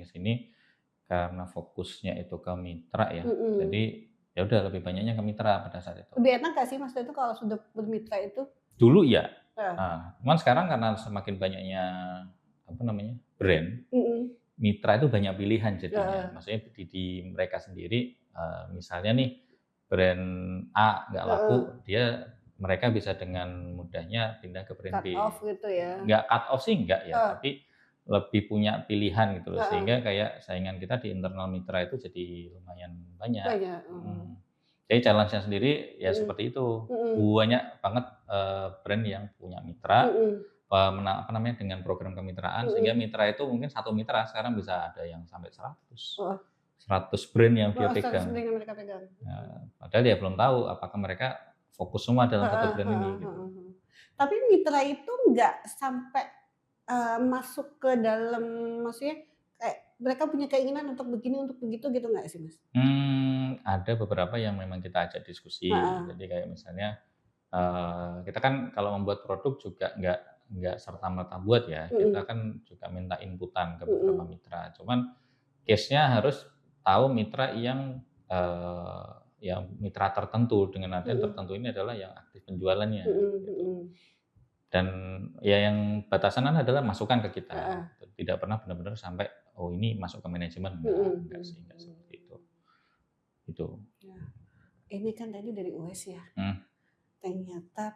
karena fokusnya itu ke mitra ya, mhm. jadi ya udah lebih banyaknya ke mitra pada saat itu. Lebih enak nggak sih Mas Danu kalau sudah bermitra itu? Dulu iya, Heeh, cuman sekarang karena semakin banyaknya, apa namanya, brand, mhm, mitra itu banyak pilihan jadinya. heeh, Maksudnya di mereka sendiri, misalnya nih brand A nggak laku, heeh, mereka bisa dengan mudahnya pindah ke brand cut B. off gitu ya? Nggak cut off sih nggak ya, Heeh, tapi lebih punya pilihan gitu loh, heeh, sehingga kayak saingan kita di internal mitra itu jadi lumayan banyak. banyak, Mhm. Jadi challenge-nya sendiri ya mhm, seperti itu, mhm, banyak banget, brand yang punya mitra, mhm, apa namanya, dengan program kemitraan sehingga mhm, mitra itu mungkin satu mitra sekarang bisa ada yang sampai 100, heeh. 100 brand yang dia Heeh, 100 pegang. brand yang mereka pegang. Padahal dia belum tahu apakah mereka fokus semua dalam satu Heeh brand heeh ini gitu. heeh heeh. Tapi mitra itu nggak sampai, masuk ke dalam maksudnya kayak mereka punya keinginan untuk begini, untuk begitu gitu nggak sih, Mas? Ada beberapa yang memang kita ajak diskusi. Heeh, Jadi kayak misalnya, kita kan kalau membuat produk juga nggak serta-merta buat ya, kita mhm, kan juga minta inputan ke beberapa mhm, mitra. Cuman case-nya harus tahu mitra yang mitra tertentu, dengan artian mhm, tertentu ini adalah yang aktif penjualannya mhm gitu. mhm. dan ya yang batasan adalah masukan ke kita, Heeh. tidak pernah benar-benar sampai, "Oh ini masuk ke manajemen," Mhm enggak mhm sih, enggak mhm. seperti itu, itu. Nah, ini kan tadi dari US ya, Mmm, ternyata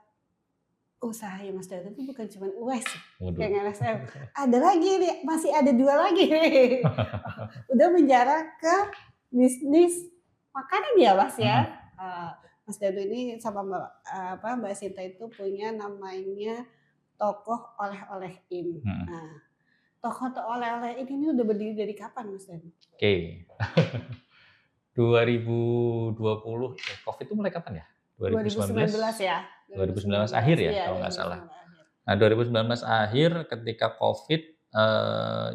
usahanya Mas Dado itu bukan cuman US ya, waduh. kayak LSM, ada lagi nih, masih ada 2 lagi nih. Udah menjarah ke bisnis makanan ya, Mas, ya? Mhm Mas Dado ini sama Mbak Sinta itu punya namanya Tokoh Oleh-oleh In. mhm, Nah, Oleh-oleh In ini udah berdiri dari kapan, Mas Dado? oke. 2020 Covid itu mulai kapan ya? 2019? 2019 ya? 2019 akhir 2019, ya iya kalau nggak salah. 2019 akhir. Nah 2019 akhir ketika Covid,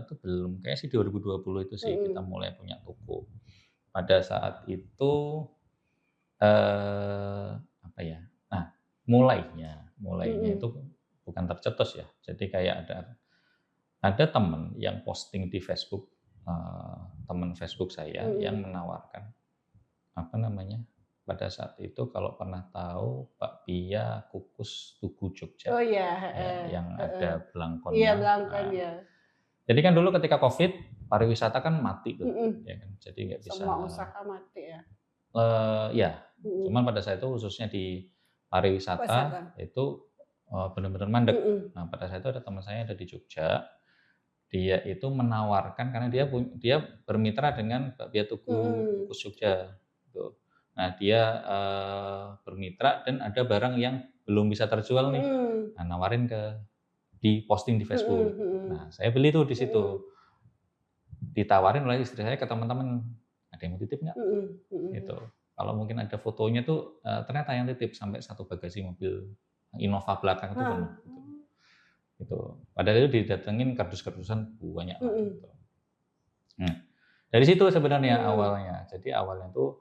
itu belum, kayaknya sih 2020 itu sih kita Mhm, mulai punya toko. Pada saat itu, apa ya, nah mulainya itu mhm, bukan tercetus ya, jadi kayak ada temen yang posting di Facebook, temen Facebook saya yang mhm. menawarkan, apa namanya, pada saat itu kalau pernah tahu bakpia kukus Tugu Jogja, Oh iya, ya, heeh yang heeh. ada Iya, belangkonnya. Blangkon Nah, ya. jadi kan dulu ketika Covid, pariwisata kan mati tuh, Mhm. ya kan, jadi nggak bisa, Semua usaha mati ya? ya, cuman Mhm. pada saat itu khususnya di pariwisata Wisata? itu, bener-bener mandek. Mhm. Nah, pada saat itu ada teman saya ada di Jogja, dia itu menawarkan karena dia bermitra dengan bakpia Tugu Mhm. Kukus Jogja, gitu. Nah, dia, bermitra dan ada barang yang belum bisa terjual nih, Mhm. nah nawarin di-posting di Mhm Facebook. Nah, mhm. saya beli tuh di situ, Mhm. ditawarin oleh istri saya ke teman-teman, "Ada yang mau titip nggak?" Mhm Gitu. mhm. Kalau mungkin ada fotonya tuh, ternyata yang titip sampai satu bagasi mobil Innova belakang itu Nah, penuh, gitu. Gitu. Padahal itu didatengin kardus-kardusan banyak lah, mhm. gitu. Nah, dari situ sebenarnya Mhm. awalnya. Jadi awalnya tuh,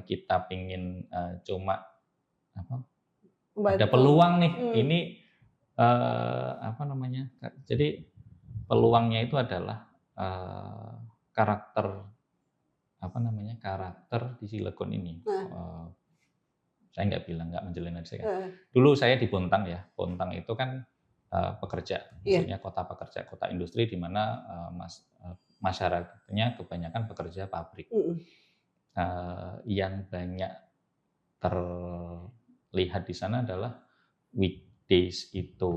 kita pingin, cuma apa, ada Membantu. peluang nih, Mhm. ini, apa namanya, jadi peluangnya itu adalah, karakter, apa namanya, karakter di Cilegon ini, Nah, saya nggak mengeneralisasikan. heeh. Dulu saya di Bontang ya, Bontang itu kan, pekerja, Iya. maksudnya kota pekerja, kota industri di mana, masyarakatnya kebanyakan pekerja pabrik. Mhm. Yang banyak terlihat di sana adalah weekdays itu,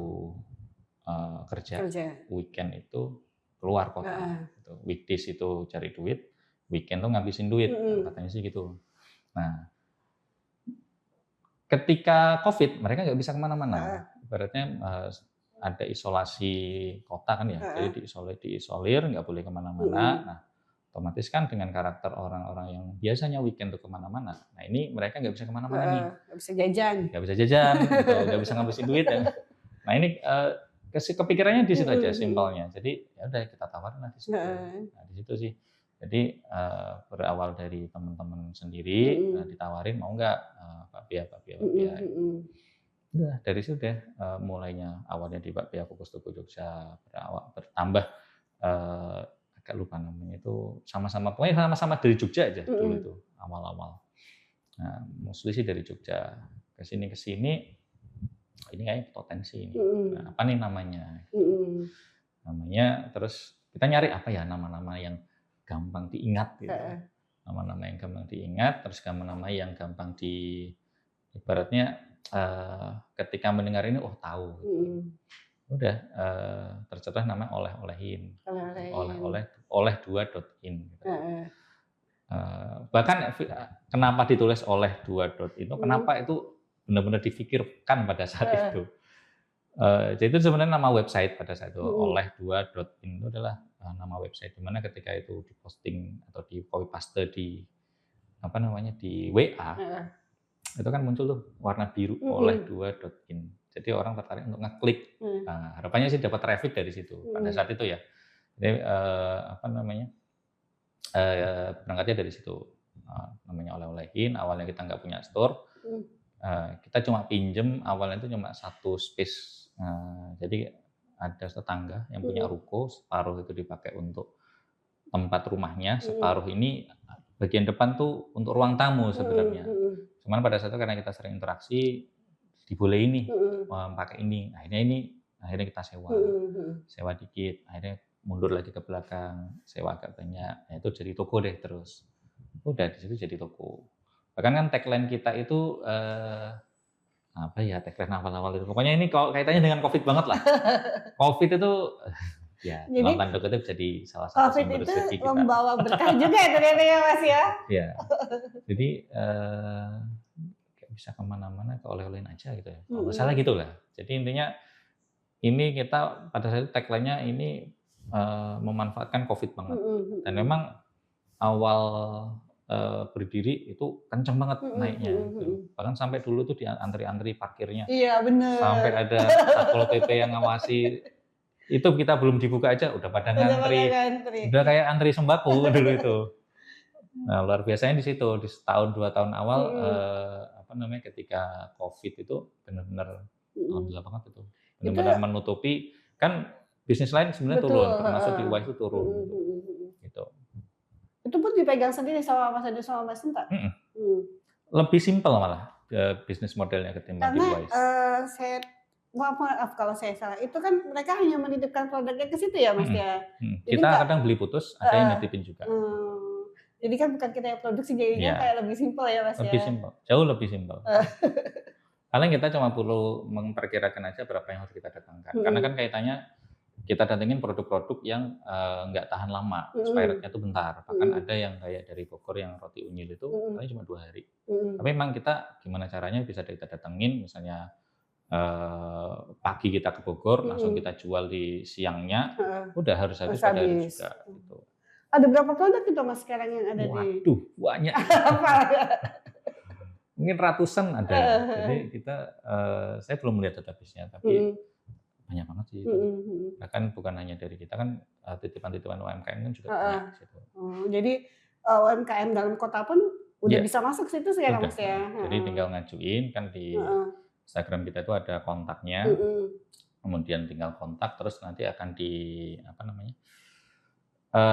kerja, Kerja. weekend itu keluar kota, Heeh. gitu. Weekdays itu cari duit, weekend tuh ngabisin duit, Mhm. katanya sih gitu. Nah, ketika Covid, mereka nggak bisa ke Heeh mana-mana. Ibaratnya, ada isolasi kota kan ya, jadi heeh. diisolir, nggak boleh ke mana-mana. Mhm. Nah, otomatis kan dengan karakter orang-orang yang biasanya weekend tuh ke mana-mana, nah ini mereka nggak bisa ke mana-mana Heeh. nih, Nggak bisa jajan. nggak bisa jajan gitu, nggak bisa ngabisin duit dan nah ini, kepikirannya di situ Mhm aja mhm. simpelnya. Jadi ya udah kita tawarin lah di situ. Heeh. Nah di situ sih. Jadi, berawal dari teman-teman sendiri, Mhm. ditawarin mau nggak, bakpia. Mhm mhm. Udah dari situ deh, mulainya awalnya di bakpia kukus Tugu Jogja, bertambah, eee, agak lupa namanya itu, sama-sama pokoknya sama-sama dari Jogja aja dulu Mhm. itu awal-awal. Nah, mostly sih dari Jogja. Ke sini ini kayaknya potensi ini. Nah, Mhm. apa nih namanya gitu. Mhm. Namanya terus kita nyari apa ya nama-nama yang gampang diingat gitu. Heeh. Nama-nama yang gampang diingat, terus nama-nama yang gampang ibaratnya, ketika mendengar ini, oh tahu gitu. Mhm. Udah, tercetus nama oleh-olehin, gitu. Oleh-olehin. Oleh2.in gitu. Heeh. Bahkan kenapa ditulis oleh2. Itu, kenapa Mhm. itu benar-benar difikirkan pada saat Heeh. itu. Jadi itu sebenarnya nama website pada saat itu, Mhm. oleh2.in itu adalah, nama website, di mana ketika itu diposting atau di copy paste di, apa namanya, di WA, Heeh. itu kan muncul tuh warna biru, Mhm. oleh2.in. Jadi orang tertarik untuk ngeklik. Mmm. Nah, harapannya sih dapat traffic dari situ pada Mhm. saat itu ya. Jadi, apa namanya, berangkatnya dari situ, namanya oleh-olehin, awalnya kita nggak punya store, Mmm. kita cuma pinjem awalnya itu cuma satu space, jadi ada tetangga yang punya Mhm. ruko, separuh itu dipakai untuk tempat rumahnya, Mhm. separuh ini bagian depan tuh untuk ruang tamu Mhm sebenarnya. mhm. Cuman pada saat itu karena kita sering interaksi, dibolehin nih Mhm. pakai akhirnya kita sewa. Mhm mhm. Sewa dikit, akhirnya mundur lagi ke belakang, sewa agak banyak, nah itu jadi toko deh terus. Udah di situ jadi toko. Bahkan kan tagline kita itu, apa ya tagline awal-awal itu, pokoknya ini kalau kaitannya dengan Covid banget lah. Covid itu, ya dalam Jadi tanda kutip jadi salah satu Covid sumber itu rezeki kita. membawa berkah juga ya ternyata ya, Mas, ya? Ya, jadi, kayak bisa ke mana-mana ke oleh-olehin aja gitu ya, kalau nggak salah Mhm. gitu lah. Jadi intinya ini kita pada saat itu tagline-nya ini, memanfaatkan Covid banget. Mhm Dan mhm. memang awal, berdiri itu kenceng banget Mhm naiknya mhm gitu. mhm. Bahkan sampai dulu tuh di antri-antri parkirnya, Iya bener. sampai ada Satpol PP yang ngawasi, itu kita belum dibuka aja udah pada Udah pada ngantri, ngantri. udah kayak antri sembako dulu itu. Nah, luar biasanya di situ, di setahun 2 tahun awal, Mhm apa namanya, ketika Covid itu benar-benar mhm. alhamdulillah banget itu, Itu benar-benar menutupi kan bisnis lain sebenarnya betul, turun, termasuk di heeh. UAS itu turun Mhm gitu, mhm mhm. gitu. Itu pun dipegang sendiri sama Mas Ade sama Mas Sinta? Mhm, Mmm. lebih simpel malah, bisnis modelnya ketimbang di Karena, UAS. saya maaf kalau saya salah, itu kan mereka hanya menitipkan produknya ke situ ya, Mas, Mhm ya? mhm, Jadi kita nggak kadang beli putus, ada yang heeh, nitipin juga. jadi kan bukan kita yang produksi jadinya Iya, kayak lebih simpel ya, Mas, lebih ya? simpel, jauh lebih simpel. Paling kita cuma perlu memperkirakan aja berapa yang harus kita datangkan, karena kan Mhm kaitannya kita datengin produk-produk yang, nggak tahan lama, mhm expirednya itu bentar. Bahkan mhm ada yang kayak dari Bogor yang roti unyil itu mhm paling cuma 2 hari. Tapi mhm. memang kita gimana caranya bisa kita datengin, misalnya, pagi kita ke Bogor, langsung Mhm, kita jual di siangnya, heeh, udah harus habis harus pada hari habis. juga, gitu. Ada berapa produk itu, Mas, sekarang yang ada di Waduh, banyak itu. apa? Mungkin ratusan ada. Heeh heeh. Jadi kita, saya belum melihat database-nya, tapi Mhm banyak banget sih itu. mhm mhm. Bahkan bukan hanya dari kita kan, titipan-titipan UMKM kan juga Heeh. banyak di situ. Oh, jadi, UMKM dalam kota pun udah Iya, bisa masuk situ sekarang, udah, Mas, heeh. ya? Jadi Heeh tinggal ngajuin kan di heeh. Instagram kita itu ada kontaknya, Mhm kemudian tinggal kontak terus nanti akan di apa namanya,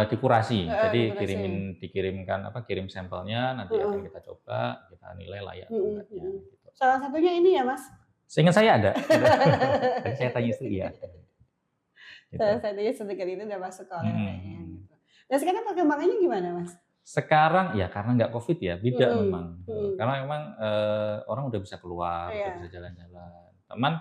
dikurasi. heeh, Jadi dekorasi. dikirimkan apa, kirim sampelnya nanti akan Heeh. kita coba, kita nilai layak atau Mhm enggaknya mhm. gitu. Salah satunya ini ya, Mas? Seingat saya ada, tadi saya tanya istri iya, Salah gitu. satunya sedekat itu udah masuk ke Mhm oleh-olehnya mhm. gitu. Nah sekarang perkembangannya gimana, Mas? Sekarang ya karena nggak Covid ya, beda Mhm memang, mhm. karena memang, orang udah bisa keluar, udah bisa Iya. jalan-jalan. Cuman,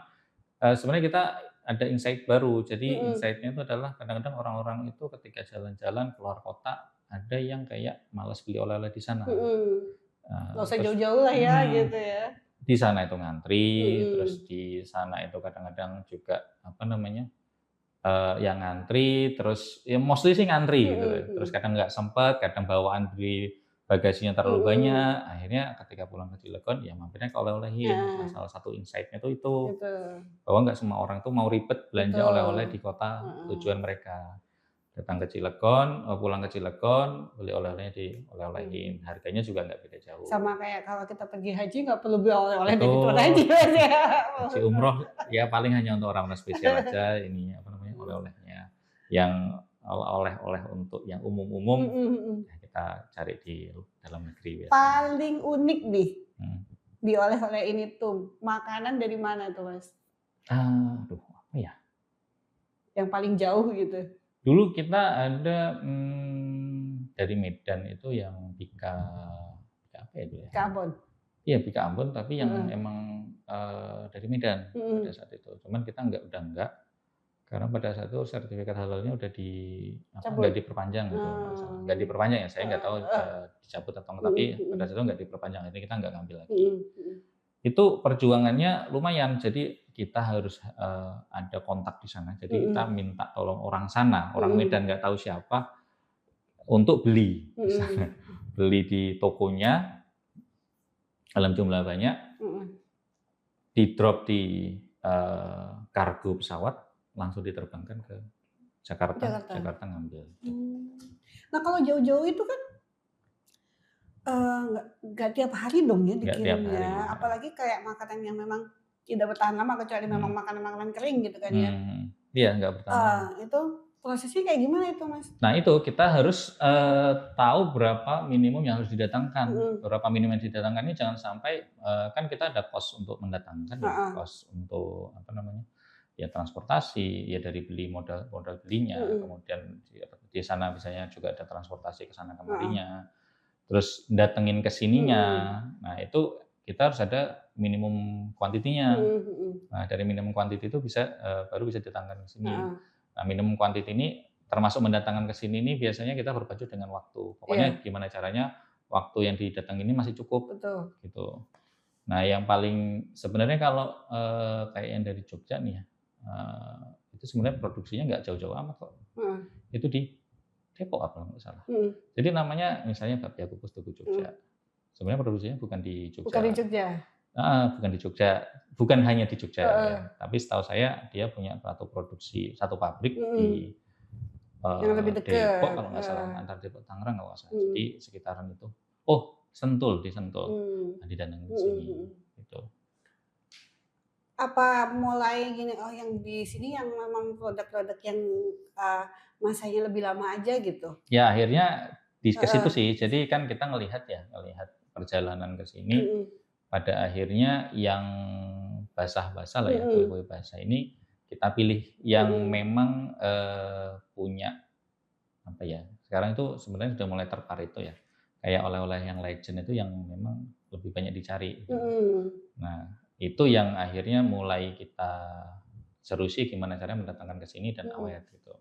sebenarnya kita ada insight baru. Jadi Mhm insight-nya itu adalah kadang-kadang orang-orang itu ketika jalan-jalan keluar kota, ada yang kayak malas beli oleh-oleh di sana. mhm. Nggak usah Terus jauh-jauh lah ya mhm, gitu ya? di sana itu ngantri, terus Mhm. di sana itu kadang-kadang juga, apa namanya, yang ngantri, terus ya mostly sih ngantri gitu Mhm ya. Terus mhm. kadang nggak sempet, kadang bawaan beli bagasinya terlalu Mhm. banyak, akhirnya ketika pulang ke Cilegon ya mampirnya ke oleh-olehin. Nah, Heeh, salah satu insight-nya tuh itu, gitu. bahwa nggak semua orang tuh mau ribet belanja oleh-oleh Betul. di kota Heeh. tujuan mereka. Datang ke Cilegon, pulang ke Cilegon, beli oleh-olehnya Mhm. dioleh-olehin, harganya juga nggak beda jauh. Sama kayak kalau kita pergi haji nggak perlu beli oleh-oleh dari tuan haji, Betul, Mas, ya? haji umroh ya paling hanya untuk orang-orang spesial aja ini apa namanya, Mhm. oleh-olehnya. Yang oleh-oleh untuk yang umum-umum, Mhm mhm. ya kita cari di dalam negeri biasanya. Paling unik nih Mhm. di oleh-oleh ini tuh, makanan dari mana tuh, Mas? Aduh apa ya, Yang paling jauh gitu? dulu kita ada, dari Medan itu yang Bika Bika apa ya dulu ya? Ke Ambon? Iya Bika Ambon tapi yang Heeh. emang, dari Medan pada Mhm. saat itu. Cuman kita udah enggak, karena pada saat itu sertifikat halalnya udah nggak Cabut? diperpanjang gitu kalau nggak salah. Nggak Oh. diperpanjang ya, saya nggak Heeh tahu, heeh. dicabut atau enggak, tapi Mhm pada mhm. saat itu nggak diperpanjang, jadi kita nggak ngambil lagi. Mhm mhm. Itu perjuangannya lumayan, jadi kita harus, ada kontak di sana, jadi kita Mhm. minta tolong orang sana, orang Medan Mhm. nggak tahu siapa, untuk beli di sana. Mhm. Beli di tokonya dalam jumlah banyak, Mhm. di-drop di, kargo pesawat, langsung diterbangkan ke Jakarta, Jakarta? Jakarta ngambil. Mmm. Nah kalau jauh-jauh itu kan, nggak tiap hari dong ya Nggak tiap dikirimnya, hari, heeh. apalagi kayak makanan yang memang tidak bertahan lama kecuali memang Mhm makanan-makanan kering gitu kan ya. mhm. Iya, nggak bertahan lama. Itu prosesnya kayak gimana itu, Mas? Nah itu kita harus, tahu berapa minimum yang harus didatangkan. Mhm, Berapa minimum yang didatangkan ini jangan sampai, kan kita ada cost untuk mendatangkan ya, heeh, cost untuk apa namanya, ya transportasi, ya dari beli modal modal belinya, mhm, kemudian di sana misalnya juga ada transportasi ke sana heeh, kemarinya, terus datengin ke sininya. mhm, Nah itu kita harus ada minimum kuantitinya. mhm mhm, Nah, dari minimum quantity itu bisa, baru bisa didatangkan ke sini. heeh, Nah, minimum quantity ini termasuk mendatangkan ke sini ini biasanya kita berpacu dengan waktu. Pokoknya iya, gimana caranya waktu yang didatangin ini masih cukup, betul, gitu. Nah, yang paling sebenarnya kalau, kayak yang dari Jogja nih ya, itu sebenarnya produksinya nggak jauh-jauh amat kok. heeh, Itu di Depok apa kalau nggak salah. mhm Jadi namanya misalnya Bakpia Kukus Tugu mhm, Jogja. Sebenarnya produksinya bukan di bukan di Jogja. Jogja? Heeh, bukan di Jogja, bukan hanya di Jogja ya, Heeh, tapi setahu saya dia punya satu produksi, satu pabrik mhm, di, yang lebih Depok deket, kalau nggak salah, antara Depok Tangerang kalau nggak salah. mhm, Jadi sekitaran itu. Oh, Sentul, di Sentul. mmm, Nah, didatangin ke mhm sini, mhm. gitu. Apa mulai gini, oh yang di sini yang memang produk-produk yang, eee, masanya lebih lama aja gitu? Ya akhirnya ke situ Heeh, sih, jadi kan kita ngelihat ya, ngelihat perjalanan ke sini, mhm, pada akhirnya yang basah-basah lah ya, mhm, kue-kue basah ini kita pilih yang mhm, memang, punya apa ya, sekarang itu sebenarnya sudah mulai terpareto ya, kayak oleh-oleh yang legend itu yang memang lebih banyak dicari gitu. mhm, Nah, itu yang akhirnya mulai kita serusi gimana caranya mendatangkan ke sini dan mhm, awet gitu.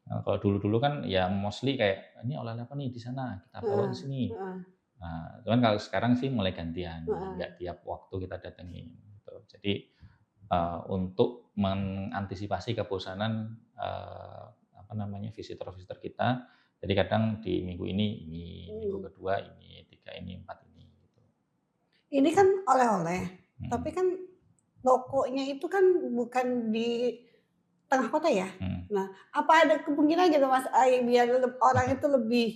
Nah, kalau dulu-dulu kan ya mostly kayak, "Ini oleh-oleh apa nih di sana? Kita bawa ke heeh, sini." heeh, Nah, cuman kalau sekarang sih mulai gantian, heeh, nggak tiap waktu kita datengin gitu. Jadi, untuk mengantisipasi kebosanan, apa namanya, visitor-visitor kita, jadi kadang di minggu ini, minggu mhm. kedua ini, 3 ini, 4 ini gitu. Ini kan oleh-oleh, tapi Mhm, kan tokonya itu kan bukan di tengah kota ya? mhm. Nah, apa ada kemungkinan gitu Mas, biar orang itu lebih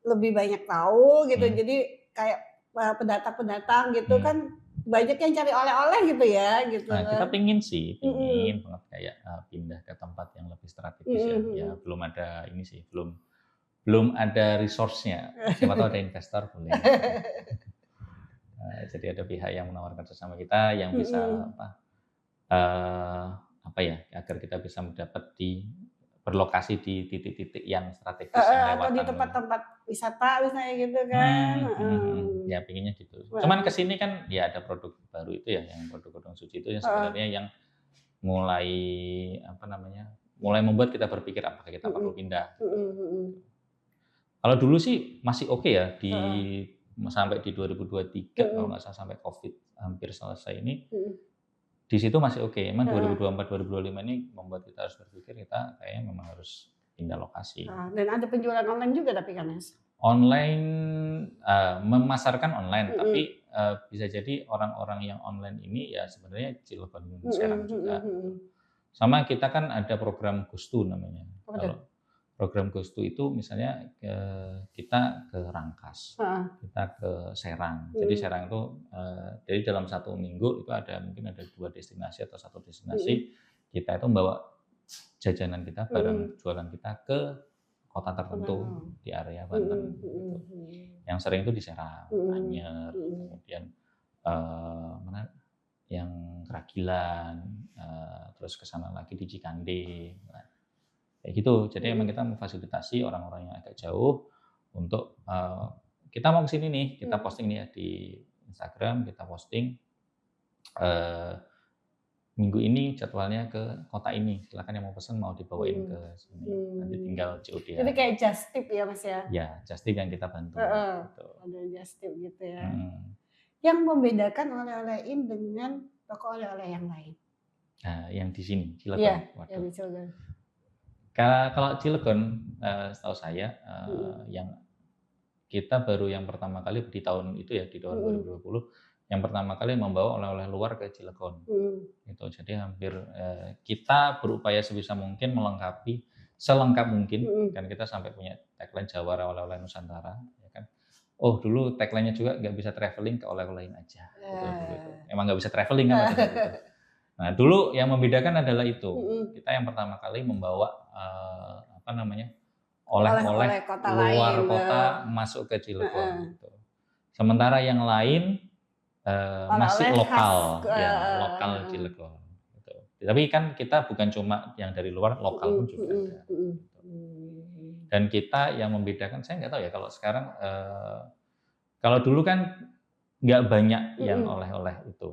lebih banyak tahu gitu, Mhm, jadi kayak, pendatang-pendatang gitu mhm. kan banyak yang cari oleh-oleh gitu ya, gitu Nah, kita kan. pengen sih, pengen Mhm, banget kayak, pindah ke tempat yang lebih strategis mhm ya. Ya mhm. belum ada ini sih, belum belum ada resource-nya. Siapa tahu ada investor boleh gitu. Jadi ada pihak yang menawarkan kerjasama kita yang bisa Mhm. apa, eee, apa ya, agar kita bisa mendapat berlokasi di titik-titik yang strategis, yang Heeh, atau di lewatan tempat-tempat wisata misalnya gitu kan, mhm mhm mhm, heeh. ya pengennya gitu. Cuman ke Heeh, sini kan ya ada produk baru itu ya, yang produk Gunung Suci itu yang heeh, sebenarnya yang mulai apa namanya, mulai membuat kita berpikir apakah kita mhm, perlu pindah gitu. mhm mhm, Kalau dulu sih masih oke ya heeh, sampai di 2023 kalau mhm, nggak salah sampai Covid hampir selesai ini, mhm, di situ masih oke. Emang heeh, 2024, 2025 ini membuat kita harus berpikir kita kayaknya memang harus pindah lokasi. heeh, dan ada penjualan online juga tapi kan, Mas? Online, memasarkan online, Mhm, tapi, bisa jadi orang-orang yang online ini ya sebenarnya Cilegon, mhm Serang mhm juga mhm. gitu. Sama kita kan ada program Gustu namanya. Apa tuh? Kalau program Gustu itu misalnya, kita ke Rangkas, Heeh, kita ke Serang. Jadi mhm, Serang itu, jadi dalam satu minggu itu ada mungkin ada 2 destinasi atau satu mhm, destinasi, kita itu membawa jajanan kita, barang mhm, jualan kita ke kota tertentu wow, di area mhm Banten gitu. mhm mhm, Yang sering itu di Serang, mhm Anyer, mhm, kemudian, mana yang Keragilan, terus ke sana lagi di Cikande, nah kayak gitu. Jadi emang mhm, kita memfasilitasi orang-orang yang agak jauh untuk, "Kita mau ke sini nih," kita mhm. posting nih ya di Instagram, kita posting, eee, "Minggu ini jadwalnya ke kota ini, silakan yang mau pesen mau dibawain Mhm, ke sini." Nanti mmm. tinggal COD-an. Jadi kayak just tip ya, Mas, ya? Ya, just tip yang kita bantu, Heeh, gitu. ada just tip gitu ya. Mhm. Yang membedakan oleh-oleh ini dengan toko oleh-oleh yang lain? Nah, yang di sini, Iya, Cilegon, yang waduh. di Cilegon. Kalau Cilegon, setahu saya, Mhm, yang kita baru yang pertama kali di tahun itu ya, di tahun mhm, 2020, yang pertama kali membawa oleh-oleh luar ke Cilegon, mhm, gitu. Jadi hampir, kita berupaya sebisa mungkin melengkapi selengkap mungkin, mhm. kan kita sampai punya tagline Jawara Oleh-oleh Nusantara, ya kan. Oh, dulu tagline-nya juga nggak bisa travelling ke oleh-olehin aja, gitu dulu itu. Eee, Emang nggak bisa travelling kan pada saat itu. Nah, dulu yang membedakan adalah itu. mhm, Kita yang pertama kali membawa, apa namanya, oleh-oleh Oleh-oleh kota luar lain, kota masuk ke heeh. Cilegon gitu. Sementara yang lain, masih Oleh-oleh khas lokal, ya lokal heeh. Cilegon gitu. Tapi kan kita bukan cuma yang dari luar, lokal Mhm pun juga mhm ada mhm. gitu. Dan kita yang membedakan saya nggak tahu ya kalau sekarang, kalau dulu kan nggak banyak yang Mhm oleh-oleh itu,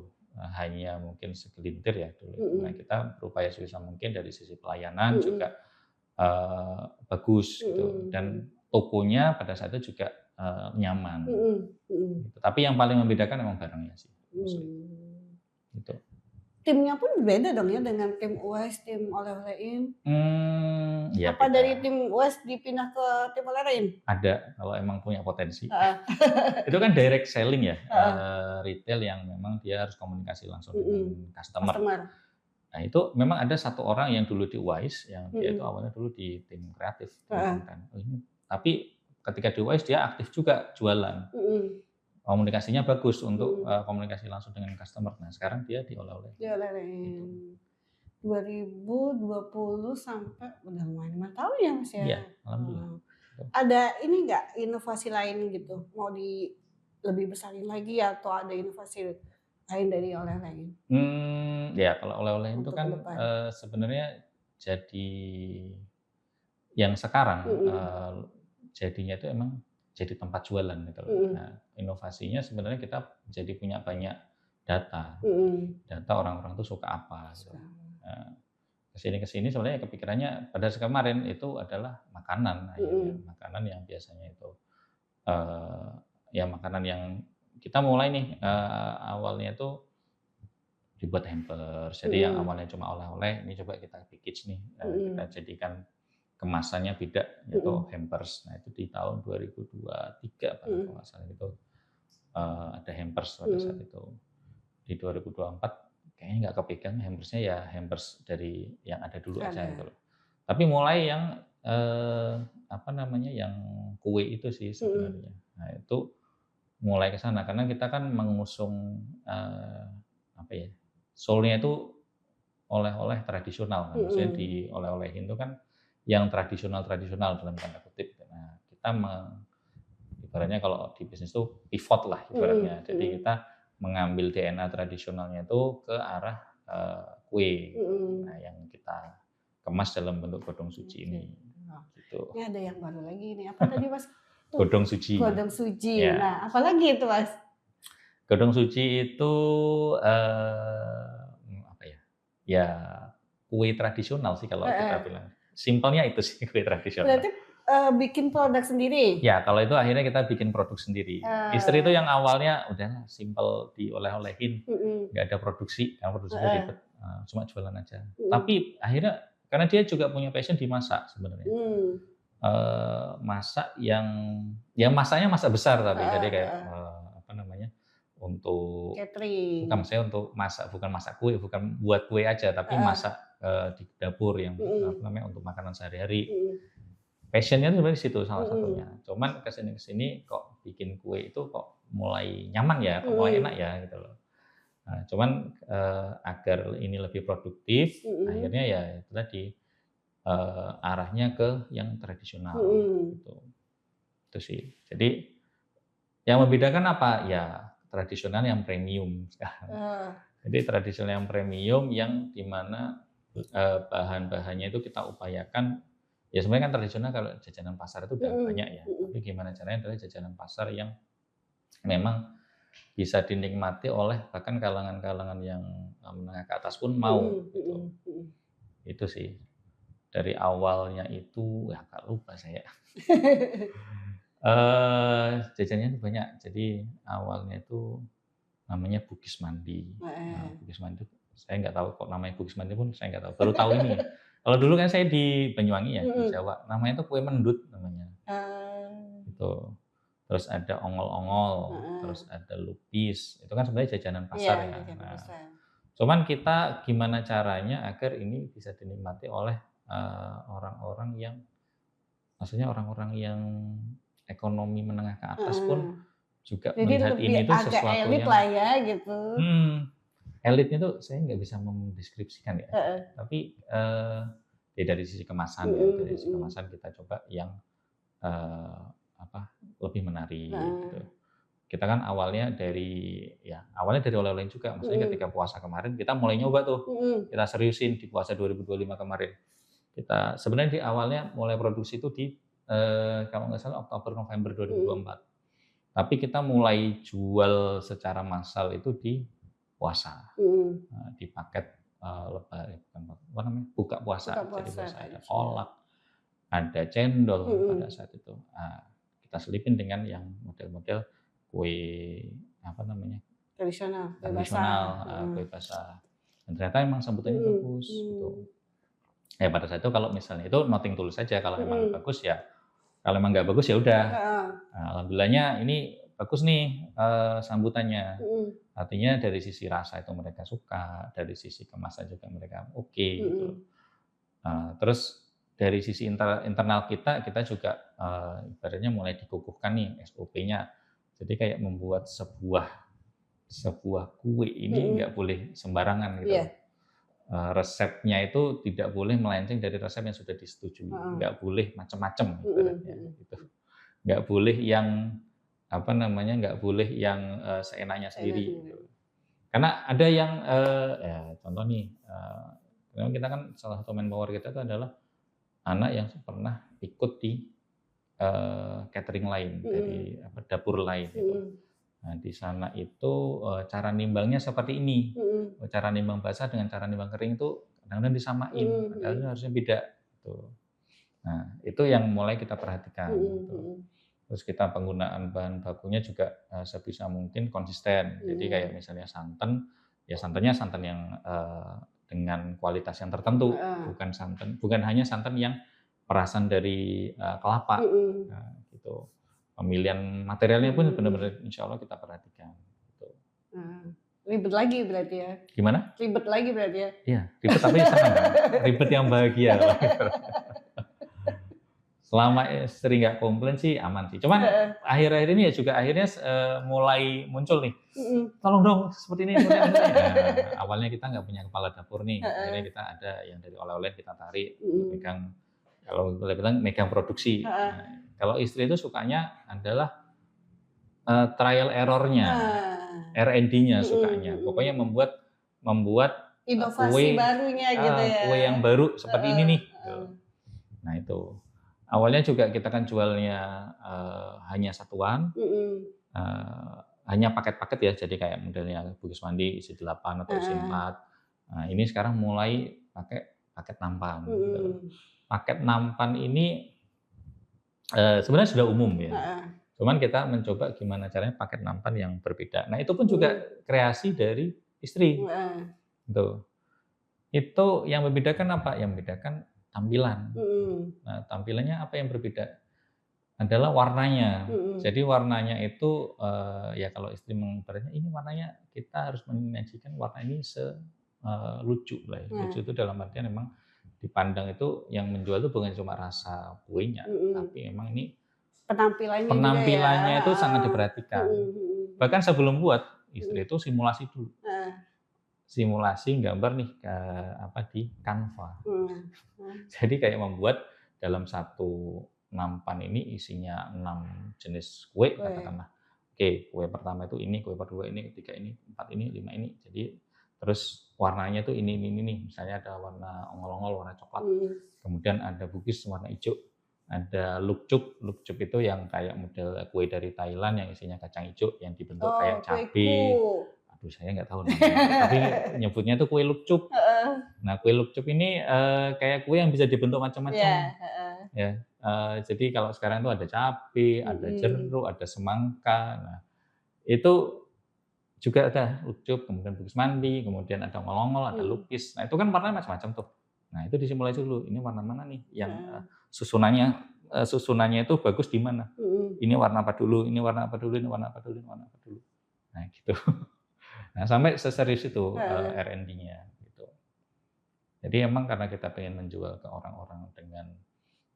hanya mungkin segelintir ya dulu itu. Nah, mhm kita berupaya sebisa mungkin dari sisi pelayanan mhm juga, bagus gitu mhm dan tokonya pada saat itu juga, nyaman mhm mhm gitu. Tapi yang paling membedakan memang barangnya sih mostly, mmm. gitu. Timnya pun beda dong ya dengan tim UAS, tim oleh-olehin? Ya Apa beda, dari tim UAS dipindah ke tim oleh-olehin? ada kalau emang punya potensi. Heeh Itu kan direct selling ya, heeh, retail yang memang dia harus komunikasi langsung dengan mhm. customer. Customer? Nah, itu memang ada satu orang yang dulu di Wise, yang dia itu Mhm, awalnya dulu di tim kreatif, tim heeh, konten. Oh ini tapi ketika di Wise dia aktif juga jualan, mhm komunikasinya bagus untuk, mhm. komunikasi langsung dengan customer. Nah, sekarang dia di oleh-oleh, gitu. Dioleh-olehin. 2020 sampai udah lumayan 5 tahun ya, Mas, ya? Iya, alhamdulillah, Heeh. gitu. Ada ini nggak, inovasi lain gitu, mau lebih besarin lagi atau ada inovasi lain dari oleh-oleh Ya kalau oleh-oleh itu untuk ke kan, depan? sebenarnya jadi yang sekarang, Mhm jadinya itu emang jadi tempat jualan gitu loh. mhm Nah, inovasinya sebenarnya kita jadi punya banyak data, mhm. data orang-orang tuh suka apa gitu. Sekarang. Nah, ke sini sebenarnya kepikirannya pada kemarin itu adalah makanan akhirnya, Mhm makanan yang biasanya itu, eee, ya makanan yang kita mulai nih, awalnya itu dibuat hampers. Jadi yang mhm awalnya cuma oleh-oleh, ini coba kita package nih, kita mhm jadikan kemasannya beda, yaitu mhm hampers. Nah, itu di tahun 2023 apa kalau mhm nggak salah itu, ada hampers pada saat mhm. itu. Di 2024 kayaknya nggak kepegang hampersnya ya hampers dari yang ada dulu aja gitu Ada. loh. Tapi mulai yang, apa namanya, yang kue itu sih Mhm sebenarnya. Nah, itu mulai ke sana karena kita kan mengusung, apa ya, soul-nya itu oleh-oleh tradisional kan, maksudnya mhm di oleh-olehin itu kan yang tradisional-tradisional dalam tanda kutip. Nah, kita ibaratnya kalau di bisnis itu pivot lah ibaratnya. mhm Jadi mhm kita mengambil DNA tradisionalnya itu ke arah, kue gitu. Nah, mhm. yang kita kemas dalam bentuk godong suci Oke. ini, Oh, gitu. ini ada yang baru lagi nih, apa tadi, Mas? Tuh, Godong suci, godong suci. ya. Nah, apalagi itu, Mas? Godong suci itu, apa ya, ya kue tradisional sih kalau kita Heeh. bilang. Simpelnya itu sih kue tradisional. Berarti, bikin produk sendiri? Ya, kalau itu akhirnya kita bikin produk sendiri. Istri itu Eee, yang awalnya udahlah simpel dioleh-olehin, mhm, nggak ada produksi, karena produksi itu heeh, ribet, cuma jualan aja. mhm, Tapi akhirnya karena dia juga punya passion di masak sebenarnya, mmm, masak yang ya masaknya masak besar tapi jadi heeh kayak, heeh, apa namanya, untuk bukan catering, maksudnya untuk masak bukan masak kue, bukan buat kue aja, tapi heeh, masak, di dapur yang, apa mhm, namanya, untuk makanan sehari-hari. mhm, Passion-nya tuh sebenarnya di situ salah satunya. mhm, Cuman ke sini kok bikin kue itu kok mulai nyaman ya, kok mulai enak mhm, ya gitu loh. Nah, cuman, agar ini lebih produktif, mhm, akhirnya ya itu tadi, arahnya ke yang tradisional mhm, gitu, itu sih. Jadi yang membedakan apa? Ya tradisional yang premium sekarang. oh, Jadi tradisional yang premium yang di mana, bahan-bahannya itu kita upayakan ya sebenarnya kan tradisional kalau jajanan pasar itu udah banyak mhm ya, mhm, tapi gimana caranya adalah jajanan pasar yang memang bisa dinikmati oleh bahkan kalangan-kalangan yang, menengah ke atas pun mau mhm gitu. mhm mhm. Itu sih. Dari awalnya itu ya agak lupa saya. Jajanannya banyak. Jadi awalnya itu namanya Bugis Mandi. Nah, Heeh, Bugis Mandi saya nggak tahu kok namanya Bugis Mandi pun saya nggak tahu, baru tahu ini. Kalau dulu kan saya di Banyuwangi ya, di mhm, Jawa, namanya itu kue mendut namanya, oh, gitu. Terus ada ongol-ongol, heeh, terus ada lupis, itu kan sebenarnya jajanan iya pasar ya. jajanan Nah, pasar, cuman kita gimana caranya agar ini bisa dinikmati oleh, orang-orang yang maksudnya orang-orang yang ekonomi menengah ke atas heeh. pun juga Jadi melihat lebih ini tuh agak sesuatu elit lah yang ya gitu, elitnya tuh saya nggak bisa mendeskripsikan ya, heeh, tapi, dari sisi kemasan ya, dari sisi kemasan kita coba yang eee, lebih menarik gitu. Heeh. Kita kan awalnya dari oleh-oleh juga, maksudnya ketika puasa kemarin kita mulai nyoba tuh, Mhm. kita seriusin di puasa 2025 kemarin. Kita sebenarnya di awalnya mulai produksi itu di, kalau nggak salah Oktober, November Mhm. 2024. Tapi kita mulai jual secara massal itu di puasa, Mhm. di paket, bukan apa namanya, buka Buka puasa. Jadi puasa biasa ada aja. kolak, ada cendol pada Mhm. saat itu. Kita selipin dengan yang model-model kue, apa namanya, Tradisional, kue basah. tradisional, Heeh. kue basah. Dan ternyata emang sambutannya Mhm. bagus, gitu. Mmm. Ya pada saat itu kalau misalnya itu nothing tulus saja, kalau emang Mhm. bagus ya, kalau emang nggak bagus ya udah. Heeh. Alhamdulillahnya ini bagus nih, sambutannya. Mhm. Artinya dari sisi rasa itu mereka suka, dari sisi kemasan juga mereka oke, gitu loh. Mhm. Terus dari sisi internal kita juga, ibaratnya mulai dikukuhkan nih SOP-nya. Jadi kayak membuat sebuah sebuah kue ini nggak Mhm. boleh sembarangan gitu loh. Iya. Resepnya itu tidak boleh melenceng dari resep yang sudah disetujui, Heeh. nggak boleh macam-macam Mhm. ibaratnya Mhm. gitu. Nggak boleh yang, apa namanya, nggak boleh yang, seenaknya Seenaknya. sendiri gitu. Karena ada yang, ya contoh nih, memang kita kan salah satu manpower kita itu adalah anak yang pernah ikut di, catering lain, Mhm. dari dapur lain gitu. Mhm. Nah, di sana itu, cara nimbangnya seperti ini, Mhm. cara nimbang basah dengan cara nimbang kering itu kadang-kadang disamain, Mhm. padahal itu Mhm. harusnya beda, gitu. Nah, itu yang mulai kita perhatikan, Mhm. gitu. Mhm. Terus kita penggunaan bahan bakunya juga, sebisa mungkin konsisten. Jadi kayak Mhm. misalnya santan, ya santannya santan yang, dengan kualitas yang tertentu, Heeh. bukan hanya santan yang perasan dari, kelapa, Mhm. gitu. Pemilihan materialnya pun Mhm. Mhm. benar-benar insya Allah kita perhatikan, gitu. Heeh. Ribet lagi berarti ya? Gimana? Ribet lagi berarti ya? Iya, ribet tapi senang kan, ribet yang bahagia kalau gitu. Selama istri nggak komplain sih aman sih, cuman Heeh. akhir-akhir ini ya juga akhirnya mulai muncul nih, Mhm. "Tolong dong seperti ini seperti ini seperti ini." Nah, awalnya kita nggak punya kepala dapur nih, akhirnya Heeh. kita ada yang dari oleh-oleh kita tarik untuk Mhm. megang, kalau boleh bilang megang produksi. Heeh. Nah, kalau istri itu sukanya adalah, trial error-nya, Ah. R&D-nya Mhm. sukanya, pokoknya Mhm. membuat membuat, Inovasi kue barunya gitu ya? kue yang baru seperti ini Heeh. nih, gitu. Heeh. Nah itu. Awalnya juga kita kan jualnya, hanya satuan, Mhm. hanya paket-paket ya, jadi kayak modelnya bungkus mandi isi 8 atau isi Heeh. 4. Nah ini sekarang mulai pakai paket nampan gitu loh. Mhm. Paket nampan ini, sebenarnya sudah umum ya, Heeh. cuman kita mencoba gimana caranya paket nampan yang berbeda. Nah itu pun juga Mhm. kreasi dari istri, Heeh. gitu. Itu yang membedakan apa? Yang membedakan tampilan. Mhm. Nah tampilannya apa yang berbeda? Adalah warnanya. Mhm. Jadi warnanya itu, ya kalau istri mengibaratnya, "Ini warnanya kita harus menyajikan warna ini lucu lah ya." Nah. Lucu itu dalam artian memang dipandang itu yang menjual itu bukan cuma rasa kuenya, Mhm. tapi memang ini Penampilannya juga ya? penampilannya itu sangat Heeh. diperhatikan. Mhm. Mhm. Bahkan sebelum buat, istri Mhm. itu simulasi dulu. Heeh. Simulasi gambar nih, di Canva. Mhm. Nah. Jadi kayak membuat dalam satu nampan ini isinya 6 jenis kue Kue. katakanlah. Oke, kue pertama itu ini, kue kedua ini, ketiga ini, empat ini, lima ini. Jadi terus warnanya tuh ini nih. Misalnya ada warna ongol-ongol, warna coklat. Mhm. Kemudian ada bugis warna hijau. Ada lukcuk. Lukcuk itu yang kayak model kue dari Thailand yang isinya kacang hijau yang dibentuk kayak Oh, kueku. cabe. Aduh, saya nggak tahu namanya, tapi nyebutnya tuh kue lukcuk. Heeh. Nah, kue lukcuk ini, kayak kue yang bisa dibentuk macam-macam, Iya, heeh. ya. Jadi kalau sekarang itu ada cabe, ada Mhm. jeruk, ada semangka. Nah, itu juga ada lukcuk, kemudian bungkus mandi, kemudian ada ngolongol, ada Mhm. lukis. Nah, itu kan warnanya macam-macam tuh. Nah, itu disimulasi dulu, ini warna mana nih yang, Heeh. susunannya itu bagus di mana? Mhm. Ini warna apa dulu, ini warna apa dulu, ini warna apa dulu, ini warna apa dulu. Nah, gitu. Nah, sampai seserius itu, Heeh. R&D-nya, gitu. Jadi emang karena kita pengen menjual ke orang-orang dengan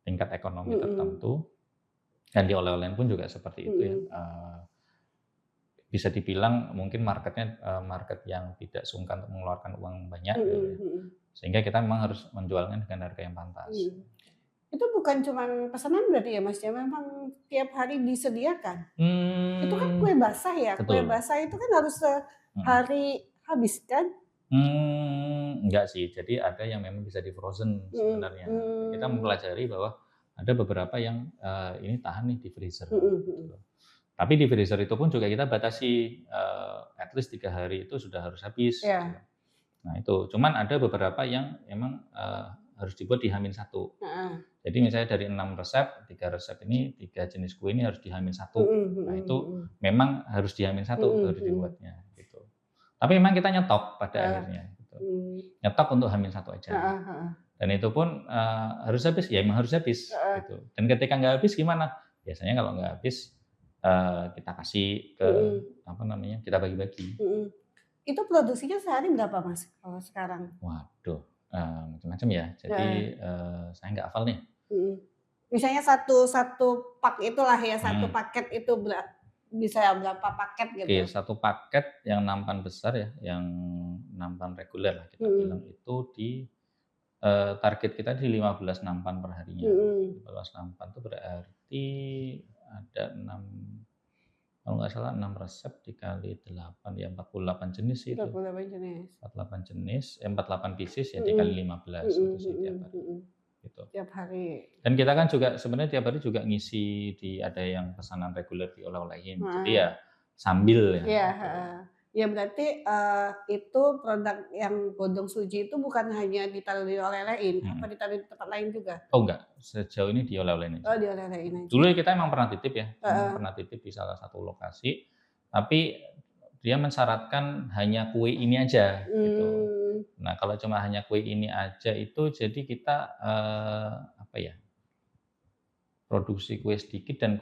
tingkat ekonomi Mhm. tertentu, dan di oleh-oleh pun juga seperti itu ya, Mhm. bisa dibilang mungkin marketnya market yang tidak sungkan untuk mengeluarkan uang banyak gitu Mhm ya. mhm. Sehingga kita memang harus menjualnya dengan harga yang pantas. Mhm. Itu bukan cuman pesanan berarti ya, Mas, ya, memang tiap hari disediakan? Itu kan Mmm, kue basah ya, kue betul, basah itu kan harus mhm. sehari habis kan? Enggak sih. Jadi ada yang memang bisa di-frozen Mhm, sebenarnya. Kita mempelajari bahwa ada beberapa yang, ini tahan nih di freezer, mhm gitu mhm. loh. Tapi di freezer itu pun juga kita batasi, at least 3 hari itu sudah harus habis, gitu Iya, loh. Nah itu, cuman ada beberapa yang memang, harus dibuat di H-1. heeh. Jadi misalnya dari 6 resep, 3 resep ini, 3 jenis kue ini harus di H-1. Mhm Nah mhm itu mhm. memang harus di H-1 Mhm harus mhm. dibuatnya, gitu. Tapi memang kita nyetok pada Heeh. akhirnya, gitu. Mmm. Nyetok untuk H-1 aja. Heeh heeh. Dan itu pun, harus habis, ya emang harus habis, Heeh. gitu. Dan ketika nggak habis gimana? Biasanya kalau nggak habis, kita kasih ke Mhm apa namanya, kita bagi-bagi. mhm. Itu produksinya sehari berapa, Mas, kalau sekarang? Waduh, macam-macam ya. Jadi, Heeh. saya nggak hafal nih. Mhm. Misalnya satu satu pak itulah ya, satu Mhm. paket itu bisa berapa paket Oke, gitu? satu paket yang nampan besar ya, yang nampan reguler lah kita bilang Mhm. itu target kita di 15 nampan per harinya. Mhm. 15 nampan itu berarti ada 6, kalau nggak salah 6 resep dikali 8, ya 48 jenis sih itu. 28 jenis. 48 jenis, 48 pieces ya Mhm. dikali 15 Mhm itu sih mhm tiap hari, mhm. gitu. Tiap hari. Dan kita kan juga sebenarnya tiap hari juga ngisi ada yang pesanan reguler dioleh-olehin. Jadi Heeh. ya sambil ya Iya, gitu. heeh. Ya berarti, itu produk yang godong suji itu bukan hanya ditaruh dioleh-olehin, apa Mhm. ditaruh di tempat lain juga? Oh enggak, sejauh ini dioleh-olehin Oh aja. dioleh-olehin aja. Dulu ya kita emang pernah titip ya, emang Heeh. pernah titip di salah satu lokasi, tapi dia mensyaratkan hanya kue ini aja gitu. Mmm, Nah kalau cuma hanya kue ini aja itu jadi kita, apa ya, produksi kue sedikit dan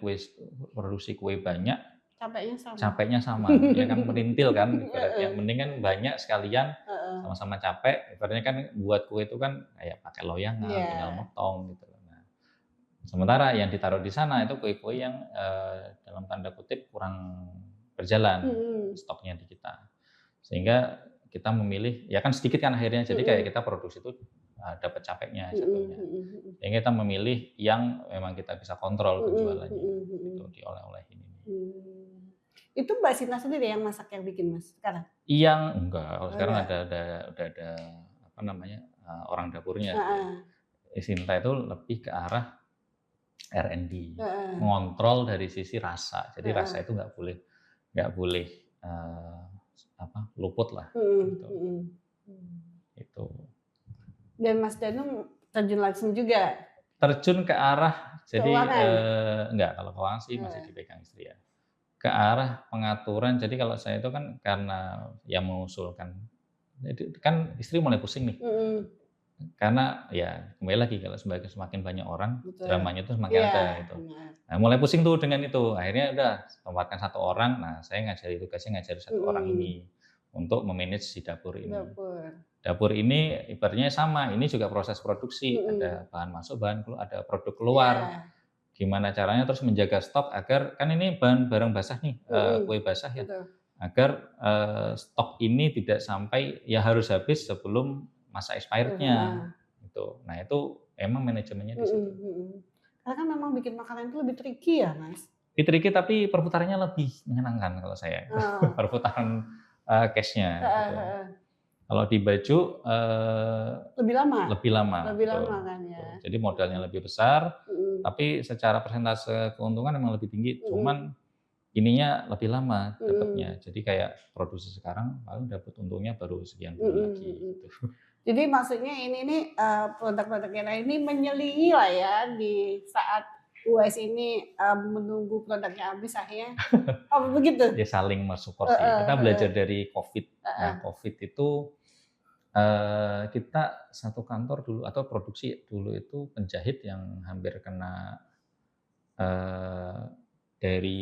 produksi kue banyak, capeknya sama. capeknya sama, ya kan menintil kan ibaratnya, Heeh, mending kan banyak sekalian heeh. sama-sama capek, ibaratnya kan buat kue itu kan kayak pakai loyangan, tinggal Iya. motong gitu loh. Nah, sementara yang ditaruh di sana itu kue-kue yang, dalam tanda kutip kurang berjalan Mhm, stoknya di kita. Sehingga kita memilih ya kan sedikit kan akhirnya, jadi kayak mhm, kita produksi itu, dapat capeknya mhm jatuhnya. mhm mhm. Sehingga kita memilih yang memang kita bisa kontrol Mhm penjualannya, mhm mhm. gitu, dioleh-olehin ini. Mmm. Itu Mbak Sinta sendiri yang masak, yang bikin, Mas, sekarang? Enggak, kalau Oh sekarang enggak? udah ada, apa namanya, orang dapurnya gitu ya. Heeh, Sinta itu lebih ke arah R&D, heeh, mengontrol dari sisi rasa. Jadi rasa heeh. itu nggak boleh, eee, apa, luput lah, Mhm gitu, mhm. Mmm. itu. Dan Mas Danung terjun langsung juga Terjun ke arah jadi, keuangan? enggak, kalau keuangan sih masih Heeh, dipegang istri ya. Ke arah pengaturan, jadi kalau saya itu kan karena yang mengusulkan, jadi kan istri mulai pusing nih, mhm, karena ya kembali lagi kalau semakin banyak orang, betul. dramanya itu semakin Iya, ada gitu. benar. Nah mulai pusing tuh dengan itu, akhirnya udah tempatkan 1 orang, nah saya tugasnya ngajari 1 orang Mhm, ini, untuk me-manage si dapur ini. dapur. Dapur ini ibaratnya sama, ini juga proses produksi, Mhm, ada bahan masuk, bahan keluar, ada produk keluar. iya, Gimana caranya terus menjaga stok agar kan ini barang basah nih, mhm, kue basah ya, betul. agar, stok ini tidak sampai ya harus habis sebelum masa Heeh, expired-nya, gitu. Nah itu emang manajemennya di mhm situ. mhm. Karena kan memang bikin makanan itu lebih tricky ya, Mas? Tricky tapi perputarannya lebih menyenangkan kalau saya, Oh, perputaran, cash-nya heeh gitu. heeh. Kalau di baju, Lebih lama? lebih lama, Lebih lama betul kan ya? betul. Jadi modalnya Heeh, lebih besar, mhm, tapi secara persentase keuntungan memang lebih tinggi, mhm, cuman ininya lebih lama mhm, dapatnya. Jadi kayak produksi sekarang paling dapat untungnya baru sekian bulan mhm lagi mhm. gitu. Jadi maksudnya ini nih, produk-produk yang lain ini menyelingi lah ya di saat UAS ini, menunggu produknya habis akhirnya oh begitu? Ya saling men-support sih. Heeh Kita heeh belajar dari Covid. Nah, heeh. Covid itu, kita satu kantor dulu atau produksi dulu itu penjahit yang hampir kena, eee, dari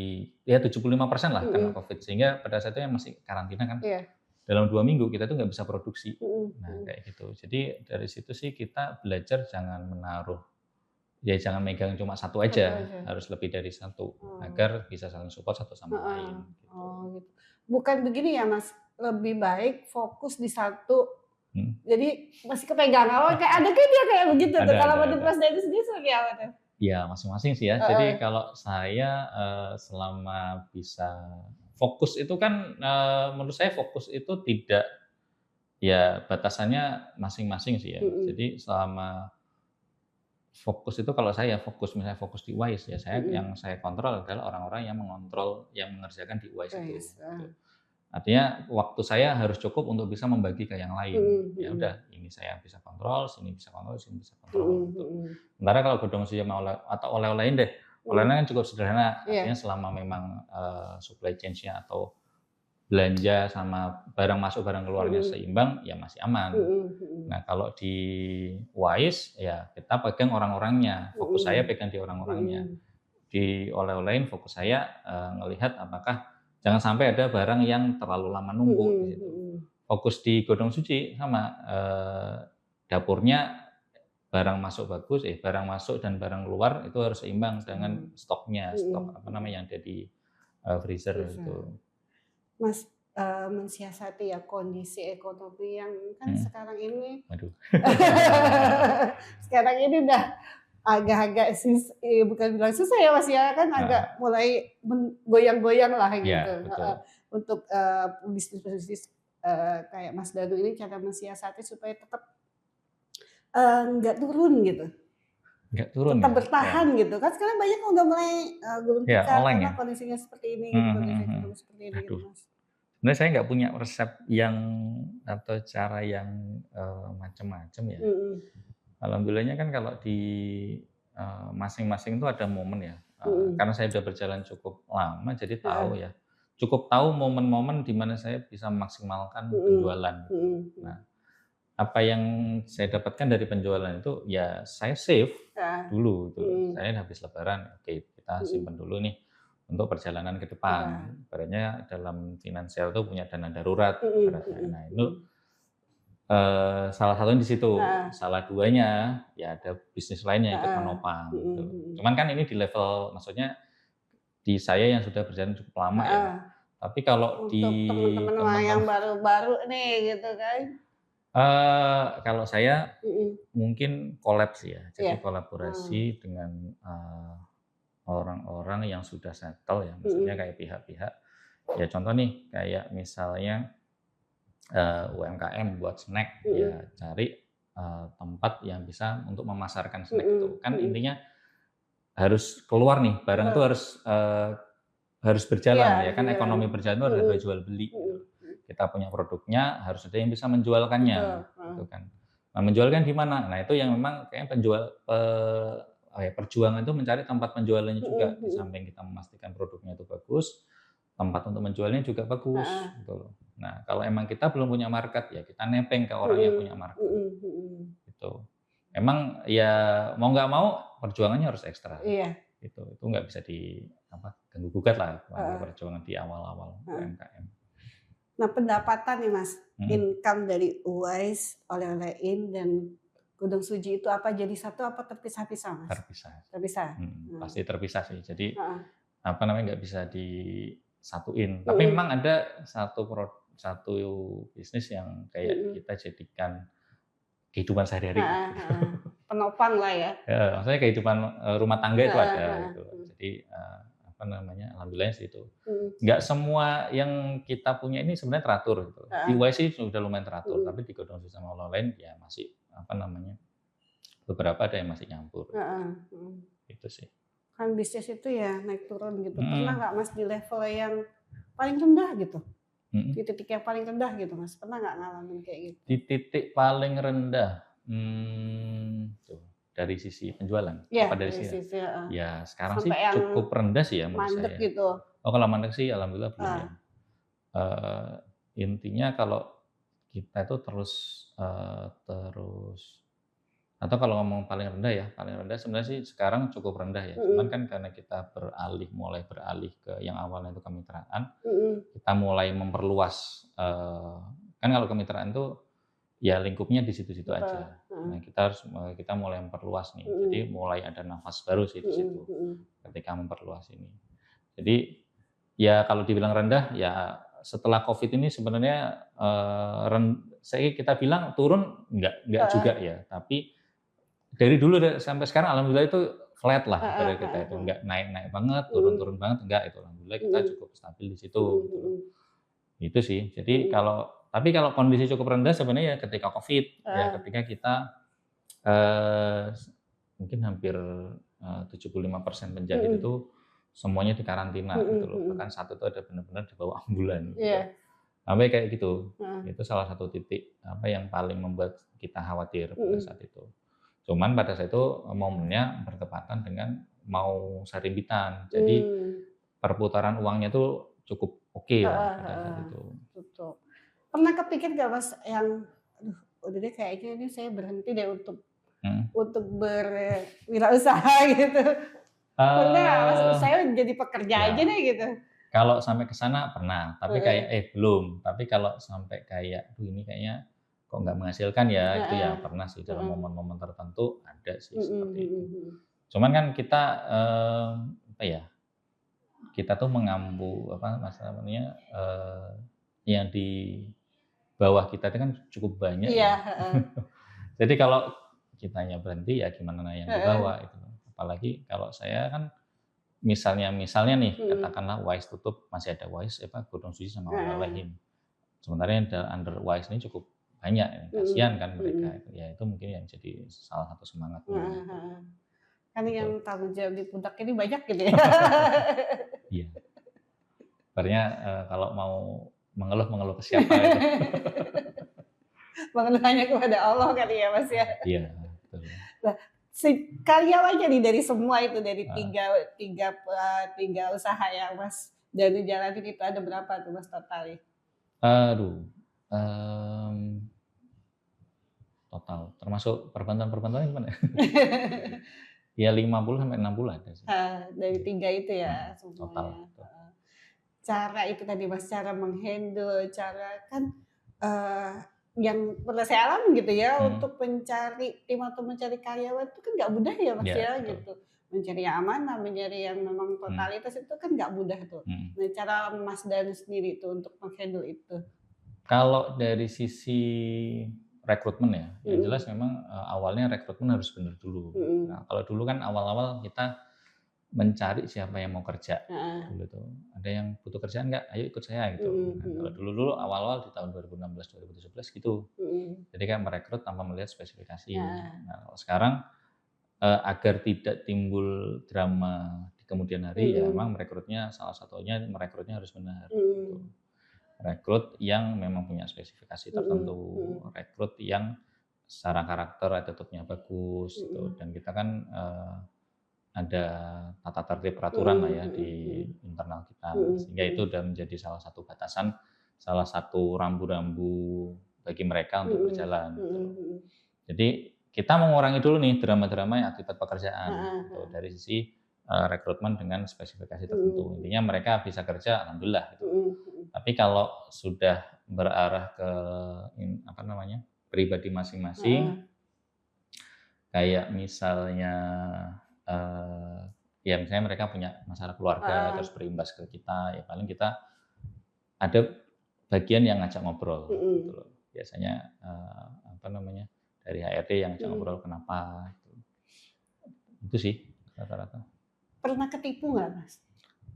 ya 75% lah kena Mhm, Covid. Sehingga pada saat itu yang masih karantina kan, iya, dalam 2 minggu kita tuh nggak bisa produksi. mhm Nah, mhm. kayak gitu. Jadi dari situ sih kita belajar jangan menaruh ya jangan megang cuma satu Satu aja, aja. harus lebih dari satu, Oh, agar bisa saling support satu sama heeh. lain, gitu. Oh, gitu. Bukan begini ya, Mas, lebih baik fokus di satu, Mhm. jadi masih kepegang. Oh, kayak ada kan dia kayak begitu tuh, kalau menurut Ada. Mas Dedy sendiri seperti apa tuh? Ya masing-masing sih ya. Jadi Heeh. kalau saya, selama bisa fokus itu kan, menurut saya fokus itu tidak ya batasannya masing-masing sih ya. Mhm, Jadi selama fokus itu kalau saya fokus misalnya fokus di UWAIS ya saya mhm. yang saya kontrol adalah orang-orang yang mengontrol, yang mengerjakan di UWAIS itu, Wes, gitu. Artinya waktu saya harus cukup untuk bisa membagi ke yang lain. mhm, Ya mhm. udah, ini saya bisa kontrol, sini bisa kontrol, sini bisa kontrol, Mhm, gitu. mhm. Sementara kalau godong siam atau oleh-olehin deh, Mhm. oleh-olehnya kan cukup sederhana, Iya. artinya selama memang, supply chain-nya atau belanja sama barang masuk, barang keluarnya Mhm. seimbang, ya masih aman. Mhm, mhm. Nah, kalau di WISE, ya kita pegang orang-orangnya, fokus saya Mhm. pegang di orang-orangnya. Mhm. Di oleh-olehin fokus saya, ngelihat apakah jangan sampai ada barang yang terlalu lama numpuk di Mhm, situ. mhm. Fokus di godong suci sama, dapurnya barang masuk bagus, barang masuk dan barang keluar itu harus seimbang dengan Oh. stoknya, stok Mhm, apa mhm. namanya, yang ada di, freezer Bisa. itu. Mas, mensiasati ya kondisi ekonomi yang kan Mhm, sekarang ini waduh. sekarang ini udah agak-agak bukan bilang susah ya, Mas, ya, kan Heeh, agak mulai goyang-goyang lah gitu, iya heeh. betul. Untuk, bisnis-bisnis, kayak Mas Dadu ini cara mensiasati supaya tetap, nggak turun gitu, Nggak turun tetap ya? Ya bertahan gitu. Kan sekarang banyak yang udah mulai, gulung ya tikar oleng karena ya? kondisinya seperti ini gitu, Mhm mhm kondisi mhm. ekonomi seperti ini gitu, Aduh, Mas. sebenarnya saya nggak punya resep yang atau cara yang, macem-macem ya. Mhm, Alhamdulillahnya kan kalau di, masing-masing itu ada momen ya, mhm, karena saya udah berjalan cukup lama jadi tahu heeh, ya, cukup tahu momen-momen di mana saya bisa memaksimalkan mhm, penjualan gitu. mhm, Nah, mhm. apa yang saya dapatkan dari penjualan itu, ya saya save Heeh, dulu gitu loh. mhm, Saya habis lebaran, oke kita mhm, simpen dulu nih untuk perjalanan ke depan. iya, Ibaratnya dalam finansial itu punya dana darurat mhm, ibaratnya. mhm, Nah itu, mhm. salah satunya di situ, Heeh, salah duanya ya ada bisnis lain yang ikut heeh, menopang mhm, gitu. mhm. Cuman kan ini di level maksudnya di saya yang sudah berjalan cukup lama ya. Heeh, Tapi kalau di untuk temen-temen yang teman-teman baru-baru nih gitu kan. kalau saya Mhm, mungkin collab sih ya. iya, Jadi mmm, kolaborasi dengan, orang-orang yang sudah settle ya, maksudnya mhm, kayak pihak-pihak ya contoh nih, kayak misalnya, UMKM buat snack, mhm, ya cari, tempat yang bisa untuk memasarkan snack mhm, itu. Kan mhm, intinya harus keluar nih, barang itu betul, harus iya berjalan ya harus kan, berjalan, ekonomi berjalan itu mhm, ada jual beli gitu mhm, loh. mhm, Kita punya produknya, harus ada yang bisa menjualkannya, betul, heeh, gitu kan. Nah, menjualkan di mana? Nah, itu yang memang kayaknya perjuangan itu mencari tempat penjualannya mhm, juga. Di mhm, samping kita memastikan produknya itu bagus, tempat untuk menjualnya juga bagus, heeh, gitu loh. Nah, kalau emang kita belum punya market, ya kita nebeng ke orang yang mhm, punya market, mhm, mhm, gitu. Emang ya mau nggak mau perjuangannya harus ekstra, iya, gitu. Itu nggak bisa ganggu gugat lah namanya heeh, perjuangan di awal-awal heeh. UMKM. Nah, pendapatan nih, Mas, Mhm, income dari Uwais, oleh-olehin, dan Gunung Suji itu apa jadi satu apa terpisah-pisah, Mas? terpisah. Terpisah? Mmm, Pasti terpisah sih. Jadi, heeh, apa namanya, nggak bisa disatuin. Tapi mhm, memang ada satu bisnis yang kayak mhm, kita jadikan kehidupan sehari-hari. heeh, heeh, penopang lah ya? Heeh, maksudnya kehidupan, rumah tangga itu Heeh, ada heeh, gitu loh. mhm, Jadi, apa namanya, alhamdulillahnya sih itu. mhm, Nggak semua yang kita punya ini sebenarnya teratur gitu loh. Di heeh, YC sudah lumayan teratur, mhm, tapi di Godong Sesama lain ya masih, apa namanya, beberapa ada yang masih nyampur, heeh, mhm. itu sih. Kan bisnis itu ya naik turun gitu, pernah Mhm nggak Mas di level yang paling rendah gitu? Di mhm. titik yang paling rendah gitu, Mas, pernah nggak ngalamin kayak gitu? Di titik paling rendah, tuh, dari sisi penjualan? Iya, Apa dari dari sisi sisi heeh, ya sekarang sampai sih yang cukup rendah sih ya menurut mandek saya. gitu? Oh kalau mandek sih alhamdulillah belum Heeh, ya. Eee, Intinya kalau kita itu terus atau kalau ngomong paling rendah ya, paling rendah sebenarnya sih sekarang cukup rendah ya. Cuman mhm, kan karena kita mulai beralih ke yang awalnya itu kemitraan, mhm, kita mulai memperluas, kan kalau kemitraan tuh ya lingkupnya di situ-situ betul, aja. heeh, Nah, kita mulai memperluas nih. Jadi mhm, mulai ada nafas baru sih di mhm, situ mhm. ketika memperluas ini. Jadi ya kalau dibilang rendah ya setelah Covid ini sebenarnya, kita bilang turun enggak juga Heeh, ya, tapi dari dulu sampai sekarang alhamdulillah itu flat lah heeh ibarat kita heeh itu, heeh. enggak naik-naik banget, turun-turun Mhm, banget enggak itu, alhamdulillah kita mhm, cukup stabil di situ mhm, gitu loh. mhm, Itu sih. Jadi mhm. kalau kondisi cukup rendah sebenarnya ya ketika Covid ya, Heeh, ketika kita, eee, mungkin hampir, 75% penjahit mhm, itu semuanya dikarantina mhm, gitu loh, bahkan mhm. satu itu ada benar-benar dibawa ambulan gitu. Iya, Sampai kayak gitu. heeh, Itu salah satu titik, apa, yang paling membuat kita khawatir pada mhm. saat itu. Cuman pada saat itu, momennya bertepatan dengan mau Sarimbitan. Jadi Mmm, perputaran uangnya tuh cukup okelah heeh pada saat heeh, itu. betul. Pernah kepikir nggak Mas yang, "Aduh udah deh kayaknya ini saya berhenti deh Mhm. untuk berwirausaha," gitu. Pernah nggak Mas, Eee, "Saya jadi pekerja aja ya deh," gitu? kalau sampai ke sana pernah, tapi kayak Heeh, belum. Tapi kalau sampai kayak, "Duh ini kayaknya kok nggak menghasilkan ya?" Itu ya heeh, pernah sih dalam heeh, momen-momen tertentu ada sih mhm, seperti itu. mhm, mhm. Cuman kan kita, apa ya, kita tuh apa namanya, yang di bawah kita itu kan cukup banyak Iya, ya. heeh, Jadi kalau kitanya berhenti ya gimana yang di heeh, bawah itu. Apalagi kalau saya kan misalnya nih mhm, katakanlah Wise tutup, masih ada Wise Gunung Suci sama heeh, Oleh-Olehim. Sementara yang under Wise ini cukup banyak ya, mhm, kasihan kan mereka mhm, itu. Ya itu mungkin yang jadi salah satu semangatnya heeh gitu. heeh. Kan yang Gitu. tanggung jawab di pundak ini banyak gitu ya. Iya. Sebenarnya, kalau mau mengeluh, mengeluh ke siapa itu. Mengeluh hanya kepada Allah kali ya, Mas, ya. Iya, betul. Nah, karyawannya nih dari semua itu, dari Heeh. tiga tiga, 3 usaha yang Mas dari jalanin itu ada berapa tuh Mas totalnya? Aduh, mmm, total termasuk perbantuan-perbantuannya gimana? Ya 50 sampai 60 ada sih. Dari Iya, 3 itu ya total, semuanya, betul. heeh. Cara itu tadi Mas, cara meng-handle, cara kan, eee, yang pernah saya alami gitu ya, Mhm, untuk mencari tim atau mencari karyawan itu kan nggak mudah ya Mas iya ya, betul. gitu. Mencari yang amanah, mencari yang memang Mhm, totalitas itu kan nggak mudah tuh. mhm. Nah, cara Mas dan sendiri tuh untuk meng-handle itu? Kalau dari sisi rekrutmen ya, yang jelas Mhm, memang, awalnya rekrutmen harus benar dulu. mhm, Nah, kalau dulu kan awal-awal kita mencari siapa yang mau kerja, heeh, dulu tuh. Ada yang butuh kerjaan nggak? Ayo ikut saya gitu. mhm, Nah, kalau mhm, dulu-dulu awal-awal di tahun 2016, 2017 gitu. mhm, Jadi kan merekrut tanpa melihat spesifikasi. heeh, Nah, kalau sekarang, agar tidak timbul drama di kemudian hari, ya mhm, memang merekrutnya harus benar, gitu. mhm, Rekrut yang memang punya spesifikasi mhm, tertentu, mhm, rekrut yang secara karakter attitude-nya bagus gitu, mhm, dan kita kan, ada tata tertib peraturan lah mhm, ya mhm, di mhm, internal kita, mhm, sehingga itu mhm. udah menjadi salah satu batasan, salah satu rambu-rambu bagi mereka untuk Mhm, berjalan gitu mhm, loh. mhm. Jadi kita mengurangi dulu nih drama-drama yang akibat pekerjaan Heeh gitu, heeh. dari sisi, rekrutmen dengan spesifikasi tertentu. Mhm, Intinya mereka bisa kerja alhamdulillah gitu loh. mhm, mhm. Tapi kalau sudah berarah ke apa namanya, pribadi Heeh, masing-masing, kayak misalnya, eee, ya misalnya mereka punya masalah keluarga heeh, terus berimbas ke kita, ya paling kita ada bagian yang ngajak ngobrol gitu mhm, loh. Biasanya, apa namanya, dari HRD yang ngajak mhm. ngobrol kenapa gitu. Itu sih rata-rata. Pernah ketipu nggak, Mas?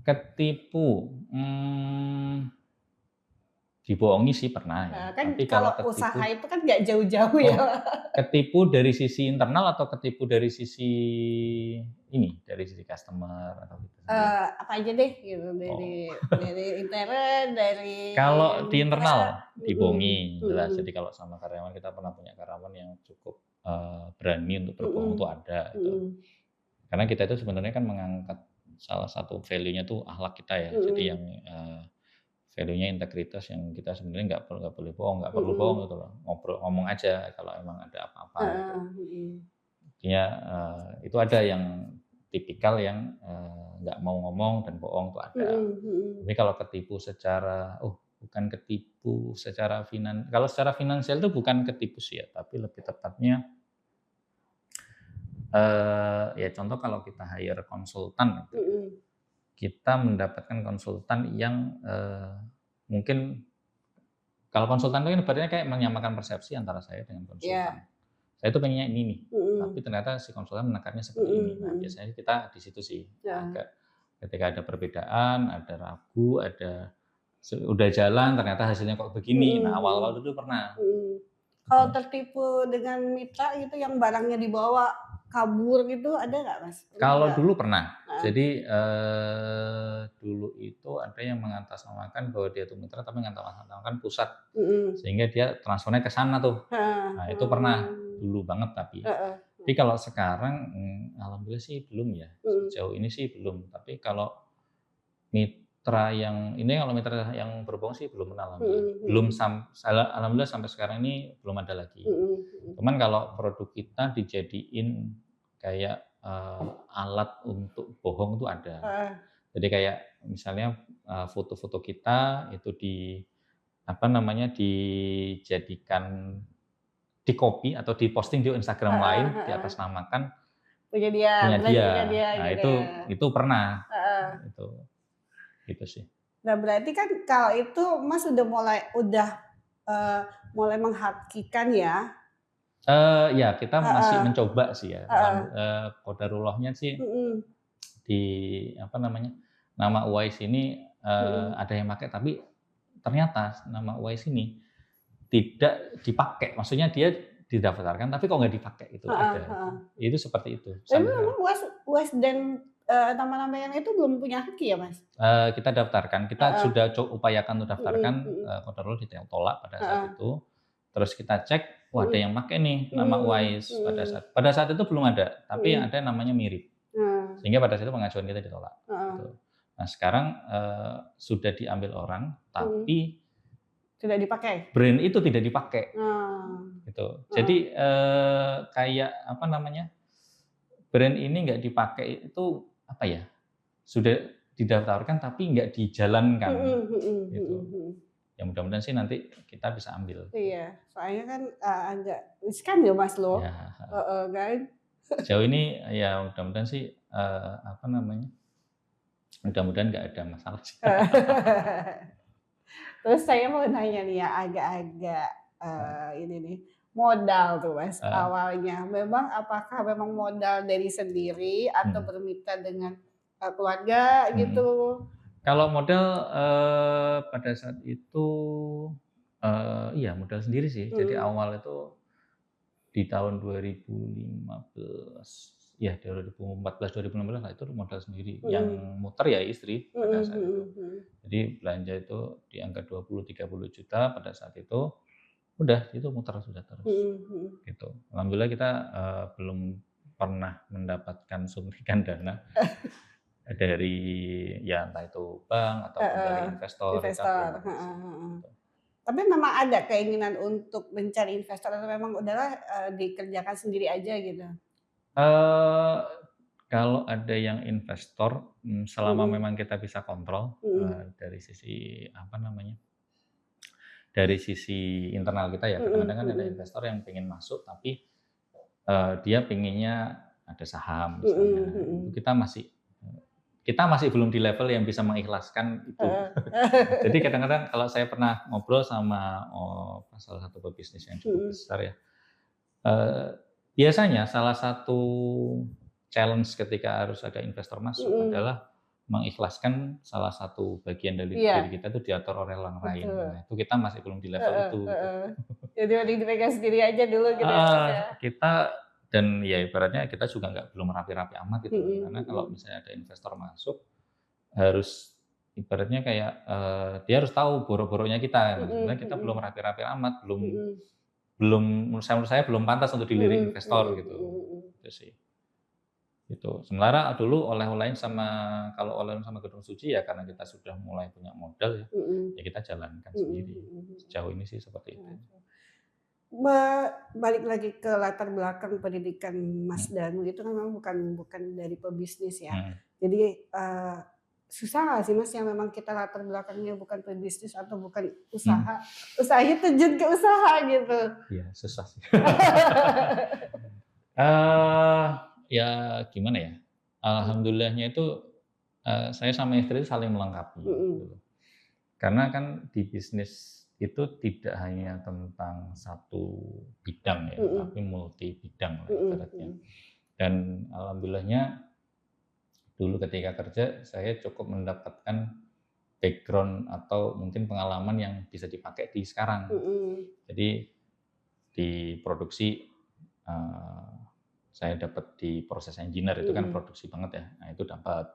Ketipu, dibohongi sih pernah ya, Kan tapi kalau kalau ketipu usaha itu kan nggak jauh-jauh ya. oh, ketipu dari sisi internal atau ketipu dari sisi ini, dari sisi customer atau kita sendiri? Apa aja deh gitu, Oh, dari intern, dari kalau di mitra, internal mhm, dibohongi, jelas. mhm, Jadi kalau sama karyawan kita pernah punya karyawan yang cukup, berani untuk berbohong tuh mhm, ada itu. mhm, Karena kita itu sebenarnya kan mengangkat salah satu value-nya tuh akhlak kita ya. Jadi yang, mhm, value-nya integritas yang kita sebenarnya nggak boleh bohong, nggak perlu bohong mhm, gitu loh. Ngomong aja kalau emang ada apa-apa gitu. heeh, mhm, Artinya, itu ada yang tipikal yang, nggak mau ngomong dan bohong tuh ada. mhm, Tapi mhm, kalau ketipu secara bukan ketipu secara kalau secara finansial itu bukan ketipu sih ya, tapi lebih tepatnya, Ya contoh kalau kita hire konsultan gitu, Mhm. kita mendapatkan konsultan yang, mungkin kalau konsultan itu kan ibaratnya kayak menyamakan persepsi antara saya dengan Iya. konsultan. Saya tuh pengennya ini nih, tapi Mhm. ternyata si konsultan menekannya seperti Mhm ini. Nah, mhm. biasanya kita di situ sih Heeh. agak ketika ada perbedaan, ada ragu, ada udah jalan ternyata hasilnya kok begini. Mhm Nah, mhm. awal-awal dulu pernah Mhm. Kalau gitu. tertipu dengan mitra gitu yang barangnya dibawa kabur gitu ada nggak, Mas? Pernah Kalau nggak? dulu pernah. Heeh. Jadi, dulu itu ada yang mengatasnamakan bahwa dia itu mitra, tapi mengatasnamakan pusat, Mhm. sehingga dia transfernya ke sana tuh. Heeh, Nah, itu pernah, oh. dulu banget tapi. Heeh, Tapi kalau sekarang, alhamdulillah sih belum ya, mhm. sejauh ini sih belum. Tapi kalau mitra yang ini kalau mitra yang berbohong sih belum pernah alhamdulillah. Mhm Belum mhm. alhamdulillah sampai sekarang ini belum ada lagi. Mhm mhm. Cuman kalau produk kita dijadiin kayak, alat untuk bohong tuh ada. Heeh. Jadi kayak misalnya, foto-foto kita itu apa namanya, dijadikan di-copy atau di-posting di Instagram Heeh lain, heeh. diatasnamakan Punya dia, punya brand dia. punya dia Nah gitu ya. itu pernah, Heeh. itu gitu sih. Nah berarti kan kalau itu Mas eee, mulai menghakikan ya? Ya kita masih Heeh, mencoba sih ya, heeh. qadarullahnya sih Mhm di apa namanya, nama Uwais ini, mhm. ada yang pakai tapi ternyata nama Uwais ini tidak dipakai, maksudnya dia didaftarkan tapi kok nggak dipakai, itu Heeh ada. heeh. Itu seperti itu Tapi sampai sekarang. memang UAS dan, nama-nama yang itu belum punya haki ya, Mas? Kita daftarkan, kita Heeh. sudah upayakan untuk daftarkan, Mhm mhm. qadarullah ditolak pada saat Heeh. itu, terus kita cek, wah ada Mhm. yang pakai nih nama Mmm, Uwais mhm. pada saat itu belum ada, tapi yang Mhm. ada namanya mirip, Nah, sehingga pada saat itu pengajuan kita ditolak, heeh. gitu. Nah sekarang, sudah diambil orang, Mhm. tapi Tidak dipakai? brand itu tidak dipakai, Nah, gitu. heeh. Jadi, kayak apa namanya, brand ini nggak dipakai itu, apa ya, sudah didaftarkan tapi nggak dijalankan, Mhm mhm mhm gitu. mhm. Ya mudah-mudahan sih nanti kita bisa ambil. Iya, soalnya kan, agak riskan ya, Mas, loh. Ya, Heeh kan? sejauh ini ya mudah-mudahan sih, apa namanya, mudah-mudahan nggak ada masalah sih. Terus saya mau nanya nih ya, agak-agak, ini nih, modal tuh, Mas, Heeh, awalnya. Apakah memang modal dari sendiri atau mhm, bermitra dengan, keluarga mhm. gitu? Kalau modal, pada saat itu, iya modal sendiri sih. Jadi Mhm, awal itu di tahun 2015, ya 2014, 2016 lah itu modal sendiri, yang mhm, muter ya istri pada mhm saat itu. mhm mhm, Jadi belanja itu di angka 20, 30 juta pada saat itu, udah itu muter sudah terus, mhm mhm. gitu. Alhamdulillah kita, belum pernah mendapatkan suntikan dana dari ya entah itu bank ataupun dari Heeh, investor, kita belum investor, ada heeh sih, heeh. gitu. Tapi memang ada keinginan untuk mencari investor atau memang udahlah, dikerjakan sendiri aja gitu? Eee, kalau ada yang investor, selama Mhm memang kita bisa kontrol, mhm dari sisi apa namanya, dari sisi internal kita ya, mhm kadang-kadang kan ada mhm investor yang pengen masuk tapi, dia pengennya ada saham mhm misalnya, itu mhm. kita masih belum di level yang bisa mengikhlaskan itu. Heeh. Jadi kadang-kadang kalau saya pernah ngobrol sama, salah satu pebisnis yang cukup Mhm besar ya, eee, biasanya salah satu challenge ketika harus ada investor masuk mhm. adalah mengikhlaskan salah satu bagian dari diri Iya, kita itu diatur oleh orang lain. Nah, betul. itu kita masih belum di level Heeh itu gitu. heeh. Jadi mending dipegang sendiri aja dulu gitu ya, Mas, Heeh, ya? kita dan ya ibaratnya kita juga nggak belum rapi-rapi amat gitu loh, Mhm karena kalau mhm. misalnya ada investor masuk, harus ibaratnya kayak, dia harus tahu boro-boronya kita. Nah, Mhm sebenarnya kita belum mhm. rapi-rapi amat, belum Mhm. belum menurut saya belum pantas untuk dilirik Mhm investor mhm gitu, mhm mhm. itu sih, gitu. Sementara dulu oleh-olehin kalau oleh-oleh sama Gedung Suci ya karena kita sudah mulai punya modal ya, Mhm ya kita jalankan mhm sendiri. mhm mhm. Sejauh ini sih seperti itu. Oke. Balik lagi ke latar belakang pendidikan Mas Mhm Danu itu kan memang bukan bukan dari pebisnis ya. mhm Jadi, susah nggak sih Mas yang memang kita latar belakangnya bukan pebisnis atau bukan mhm. usaha, usahanya terjun ke usaha gitu? Iya susah sih. Eee, ya gimana ya, alhamdulillahnya itu, saya sama istri itu saling melengkapi Mhm. gitu. Karena kan di bisnis itu tidak hanya tentang satu bidang ya, Mhm. tapi multi bidang lah Mhm. ibaratnya. Mhm. Dan alhamdulillahnya dulu ketika kerja saya cukup mendapatkan background atau mungkin pengalaman yang bisa dipakai di sekarang. Mhm. Jadi di produksi, eee, saya dapat di proses engineer itu kan Mhm. produksi banget ya, nah itu dapat.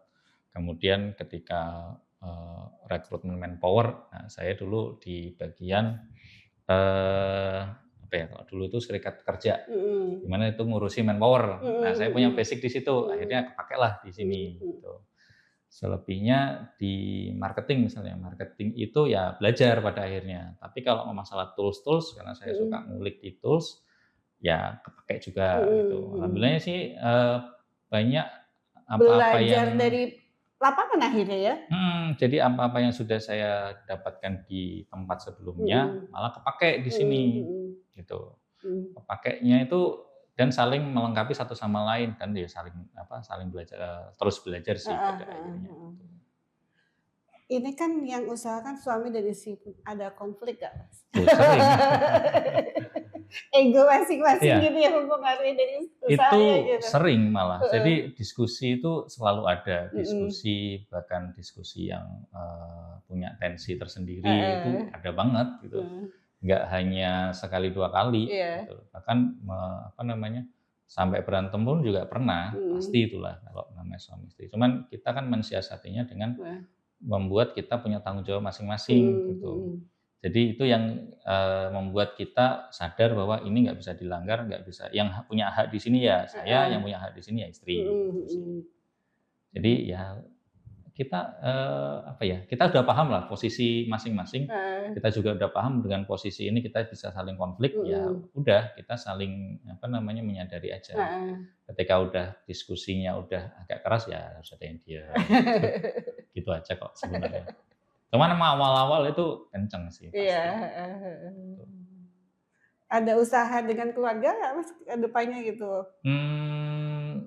Kemudian ketika, rekrutmen manpower, nah saya dulu di bagian, apa ya, kalau dulu itu serikat kerja, di Mhm. mana itu ngurusi manpower. Nah Mhm. saya punya Mhm. basic di situ, Mhm. akhirnya kepakailah di sini Mhm. gitu. Selebihnya di marketing misalnya, marketing itu ya belajar pada akhirnya. Tapi kalau masalah tools-tools, karena saya suka Mhm. ngulik di tools, ya kepakai juga gitu. Mhm. Mhm. Alhamdulillahnya sih, banyak apa-apa Belajar yang dari lapangan akhirnya ya? jadi apa-apa yang sudah saya dapatkan di tempat sebelumnya, Mhm. malah kepakai di Mhm. sini, Mhm. gitu. Mhm. Kepakainya itu dan saling melengkapi satu sama lain dan ya saling apa, saling belajar, terus belajar sih Heeh. pada Heeh. akhirnya Heeh. gitu. Ini kan yang usaha kan suami dan istri, ada konflik nggak, Mas? Oh sering. Ego masing-masing Iya, gitu yang mempengaruhi dari itu usahanya gitu? sering malah. Heeh. Jadi diskusi itu selalu ada, Mhm. diskusi bahkan diskusi yang, punya tensi tersendiri itu Heeh. ada banget gitu. Heeh. Nggak hanya sekali 2 kali Iya. gitu, bahkan apa namanya, sampai berantem pun juga pernah, Mhm. pasti itulah kalau namanya suami istri. Cuman kita kan mensiasatinya dengan Wah. membuat kita punya tanggung jawab masing-masing Mhm. gitu. Mhm. Jadi itu yang, membuat kita sadar bahwa ini nggak bisa dilanggar, nggak bisa yang punya hak di sini ya saya, Heeh. yang punya hak di sini ya istri, Mhm. gitu sih. Mhm. Jadi ya kita, apa ya, kita udah paham lah posisi masing-masing, Heeh. kita juga udah paham dengan posisi ini kita bisa saling konflik, ya Mhm. udah kita saling, apa namanya, menyadari aja. Heeh. Ketika udah diskusinya udah agak keras, ya harus ada yang diam gitu. Gitu aja kok sebenarnya. Cuman emang awal-awal itu kenceng sih Iya. pasti, Heeh. Heeh. gitu. Ada usaha dengan keluarga nggak, Mas, ke depannya gitu? Mmm,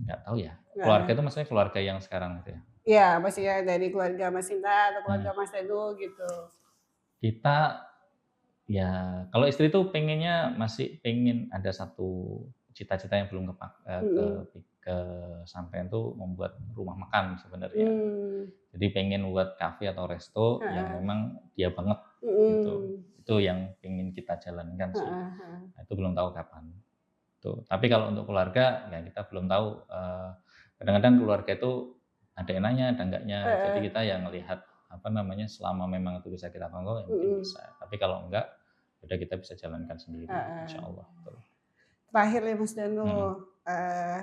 nggak tahu ya, keluarga Heeh. itu maksudnya keluarga yang sekarang gitu ya? Iya, maksudnya dari keluarga Mas Sinta atau keluarga Nah, Mas Reno gitu. kita ya kalau istri tuh pengennya masih pengen ada satu cita-cita yang belum Mhm. kesampaian tuh membuat rumah makan sebenarnya. Mmm. Jadi pengen buat kafe atau resto yang Heeh. memang dia banget gitu. Mhm. Itu yang pengen kita jalankan sih. Heeh. Heeh. Nah, itu belum tahu kapan, tuh. Tapi kalau untuk keluarga, ya kita belum tahu, kadang-kadang keluarga itu ada yang nanya, ada enggaknya. Jadi Heeh. kita yang ngelihat, apa namanya, selama memang itu bisa kita kontrol, ya mungkin Mhm. bisa. Tapi kalau enggak, ya udah kita bisa jalankan sendiri, Heeh. insyaallah, tuh. Terakhir nih Mas Danu, Mhm, eee,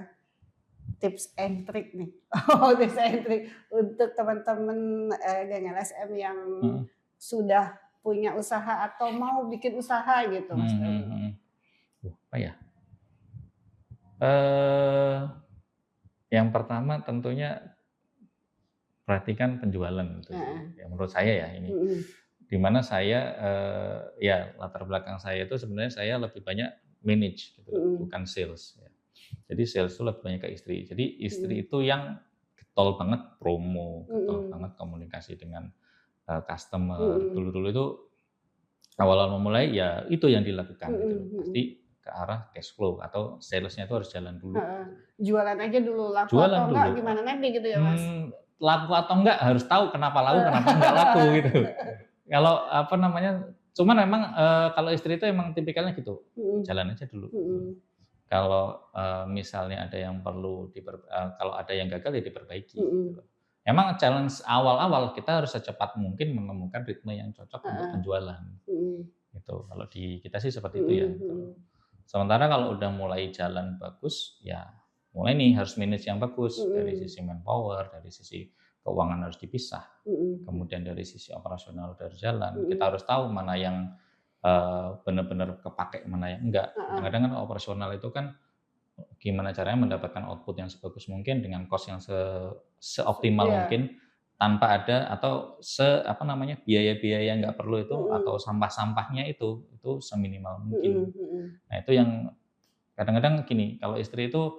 tips and trick nih. Oh, tips and trick untuk teman-teman, geng LSM yang mhm, sudah punya usaha atau mau bikin usaha gitu mhm, Mas mhm, Danu. mhm. Apa ya, eee, yang pertama tentunya perhatikan penjualan itu sih, Heeh. ya menurut saya ya ini. Mhm. Di mana saya, ya latar belakang saya itu sebenarnya saya lebih banyak manage gitu loh, Mhm. bukan sales ya. Jadi sales itu lebih banyak ke istri. Jadi istri Mhm. itu yang getol banget promo, getol Mhm. banget komunikasi dengan, customer. Mhm. Dulu-dulu itu awal-awal memulai ya itu yang dilakukan gitu loh. Mhm. Mhm. Pasti ke arah cash flow atau sales-nya itu harus jalan dulu Heeh. gitu. Jualan aja dulu, laku Jualan atau enggak dulu, gimana nanti gitu ya Mas? laku atau enggak harus tahu kenapa laku, kenapa enggak laku gitu. Eee. Kalau apa namanya, cuman memang, kalau istri itu emang tipikalnya gitu, Mhm. jalan aja dulu gitu. Mhm. Kalau, misalnya ada yang perlu kalau ada yang gagal ya diperbaiki gitu Mhm. loh. Emang challenge awal-awal kita harus secepat mungkin menemukan ritme yang cocok untuk Heeh. penjualan Mhm. gitu. Kalau di kita sih seperti itu ya Mhm. gitu. Mhm. Sementara kalau udah mulai jalan bagus, ya mulai nih harus manage yang bagus dari Mhm. sisi manpower, dari sisi keuangan harus dipisah. Mhm. Kemudian dari sisi operasional udah jalan, kita Mhm. harus tahu mana yang, benar-benar kepakai, mana yang enggak. Heeh. Kadang-kadang kan operasional itu kan gimana caranya mendapatkan output yang sebagus mungkin dengan cost yang seoptimal Iya. mungkin, tanpa ada atau apa namanya, biaya-biaya yang nggak perlu itu atau Mhm. sampah-sampahnya itu seminimal Mhm. mungkin. Mhm. Nah itu yang kadang-kadang gini, kalau istri itu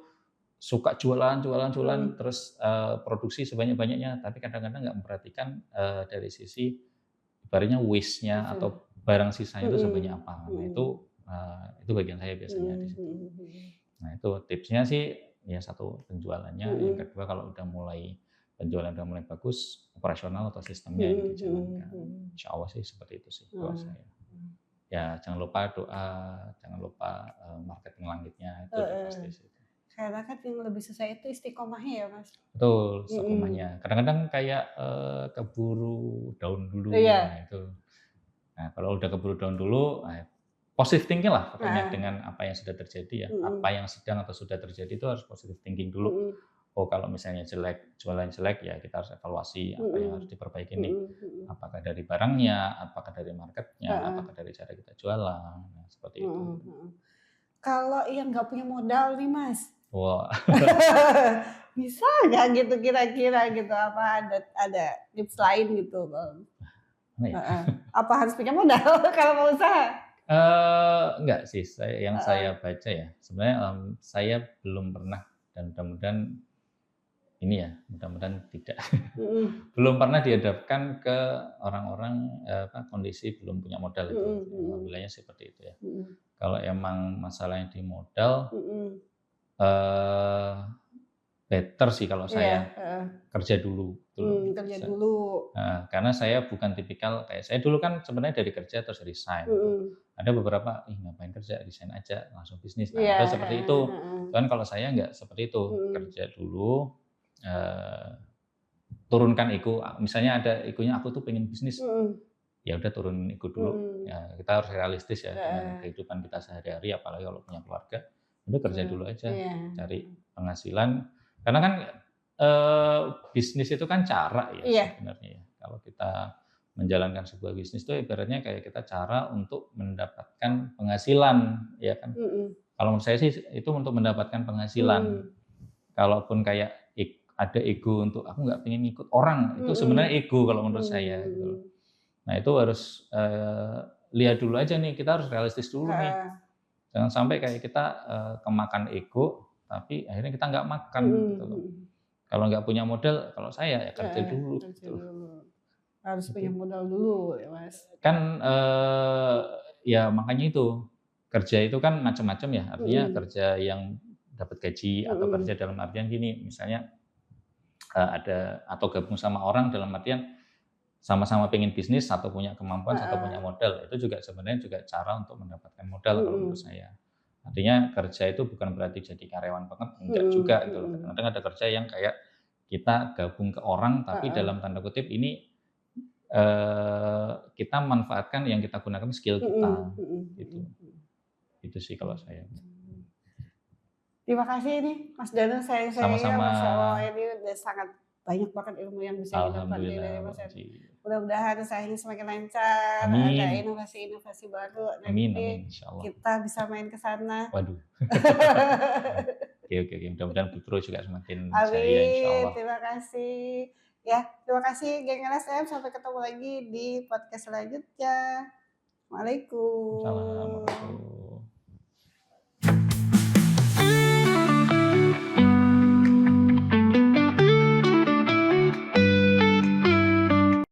suka jualan jualan jualan, Mhm. terus, produksi sebanyak-banyaknya, tapi kadang-kadang nggak memperhatikan, dari sisi ibaratnya waste-nya Betul. atau barang sisanya itu sebanyak Mhm. apa. Nah Mhm. itu bagian saya biasanya di Mhm situ. mhm mhm. Nah itu tipsnya sih, ya satu penjualannya, yang Mhm. kedua kalau penjualan udah mulai bagus, operasional atau sistemnya yang Mhm mhm dijalankan. mhm. Insya Allah sih seperti itu sih kalau Heeh. saya. Ya jangan lupa doa, jangan lupa, marketing langitnya itu udah pasti Heeh. sih. Karena kan yang lebih susah itu istiqomahnya ya, Mas. Betul, Mhm. istiqomahnya. Kadang-kadang kayak, keburu daun dulu, Iya. nah itu. Nah kalau udah keburu daun dulu, positive thinking lah pokoknya Heeh. dengan apa yang sudah terjadi ya, apa Mhm. yang sedang atau sudah terjadi itu harus positive thinking dulu. Mhm. Oh kalau misalnya jelek, jualan jelek, ya kita harus evaluasi apa yang harus Mhm. diperbaiki nih. Mhm mhm. Apakah dari barangnya, apakah dari marketnya, Heeh. apakah dari cara kita jualan, nah seperti itu. Mhm mhm. Kalau yang nggak punya modal nih, Mas, Wah, bisa nggak gitu kira-kira gitu, apa ada tips lain gitu, Bang? mana ya? Heeh. Apa harus punya modal kalau mau usaha? Enggak sih, yang Heeh. saya baca ya, sebenarnya, saya belum pernah dan mudah-mudahan ini ya, mudah-mudahan tidak, Mhm. belum pernah dihadapkan ke orang-orang, kondisi belum punya modal itu, Mhm mhm. alhamdulillahnya seperti itu ya. Mhm. Kalau emang masalahnya di modal, Mhm. eee, better sih kalau Iya, saya heeh. kerja dulu gitu loh. Kerja dulu. Karena saya bukan tipikal kayak saya dulu kan sebenarnya dari kerja terus resign gitu. Mhm. Ada beberapa, "Ih ngapain kerja, resign aja langsung bisnis." Nah Iya, itu seperti heeh itu. heeh. Cuman kalau saya nggak seperti itu, Mhm. kerja dulu, eee, turunkan ego, misalnya ada egonya, "Aku tuh pengen bisnis." Mhm. Ya udah turunin ego dulu, Mhm. ya kita harus realistis ya dengan Heeh. kehidupan kita sehari-hari, apalagi kalau punya keluarga. Udah kerja Betul. dulu aja, Iya. cari penghasilan. Karena kan, bisnis itu kan cara ya Iya. sebenarnya ya. Kalau kita menjalankan sebuah bisnis itu ibaratnya kayak kita cara untuk mendapatkan penghasilan, ya kan. Mhm. Kalau menurut saya sih itu untuk mendapatkan penghasilan. Mhm. Kalaupun kayak ada ego untuk, "Aku nggak pengen ngikut orang," itu sebenarnya Mhm. ego kalau menurut saya Mmm, gitu loh. mhm. Nah itu harus, lihat dulu aja nih, kita harus realistis dulu nih. Heeh. Jangan sampai kayak kita, kemakan ego, tapi akhirnya kita nggak makan Mhm gitu loh. mhm. Kalau nggak punya modal, kalau saya ya kerja Heeh, dulu kerja gitu. dulu. Harus punya Itu modal dulu ya, Mas. kan, ya makanya itu, kerja itu kan macam-macam ya, artinya Mhm. kerja yang dapat gaji atau kerja Mhm. dalam artian gini, misalnya, ada atau gabung sama orang dalam artian sama-sama pengen bisnis, satu punya kemampuan, satu punya Heeh. modal. Itu juga sebenarnya juga cara untuk mendapatkan modal kalau menurut Mhm. saya. Artinya kerja itu bukan berarti jadi karyawan banget, enggak Mhm juga gitu loh. mhm. Kadang-kadang ada kerja yang kayak kita gabung ke orang, tapi Heeh. dalam tanda kutip ini, kita manfaatkan yang kita gunakan skill Mhm kita, mhm gitu. mhm mhm. Itu sih kalau saya. Mmm. Terima kasih nih Mas Danu sharing-sharing-nya, Sama-sama, Masya Allah ini udah sangat banyak banget ilmu yang bisa didapat nih dari alhamdulillah, Mas Mbak Danu. Ji. Mudah-mudahan usahanya semakin lancar, ada Amin, inovasi-inovasi baru, amin nanti amin, insyaallah. kita bisa main ke sana. Waduh. Oke oke oke, mudah-mudahan Butro juga semakin jaya Amin, insyaallah. terima kasih. Ya, terima kasih geng LSM, sampai ketemu lagi di podcast selanjutnya. Waalaikumsalam Waalaikumsalam. warahmatullahi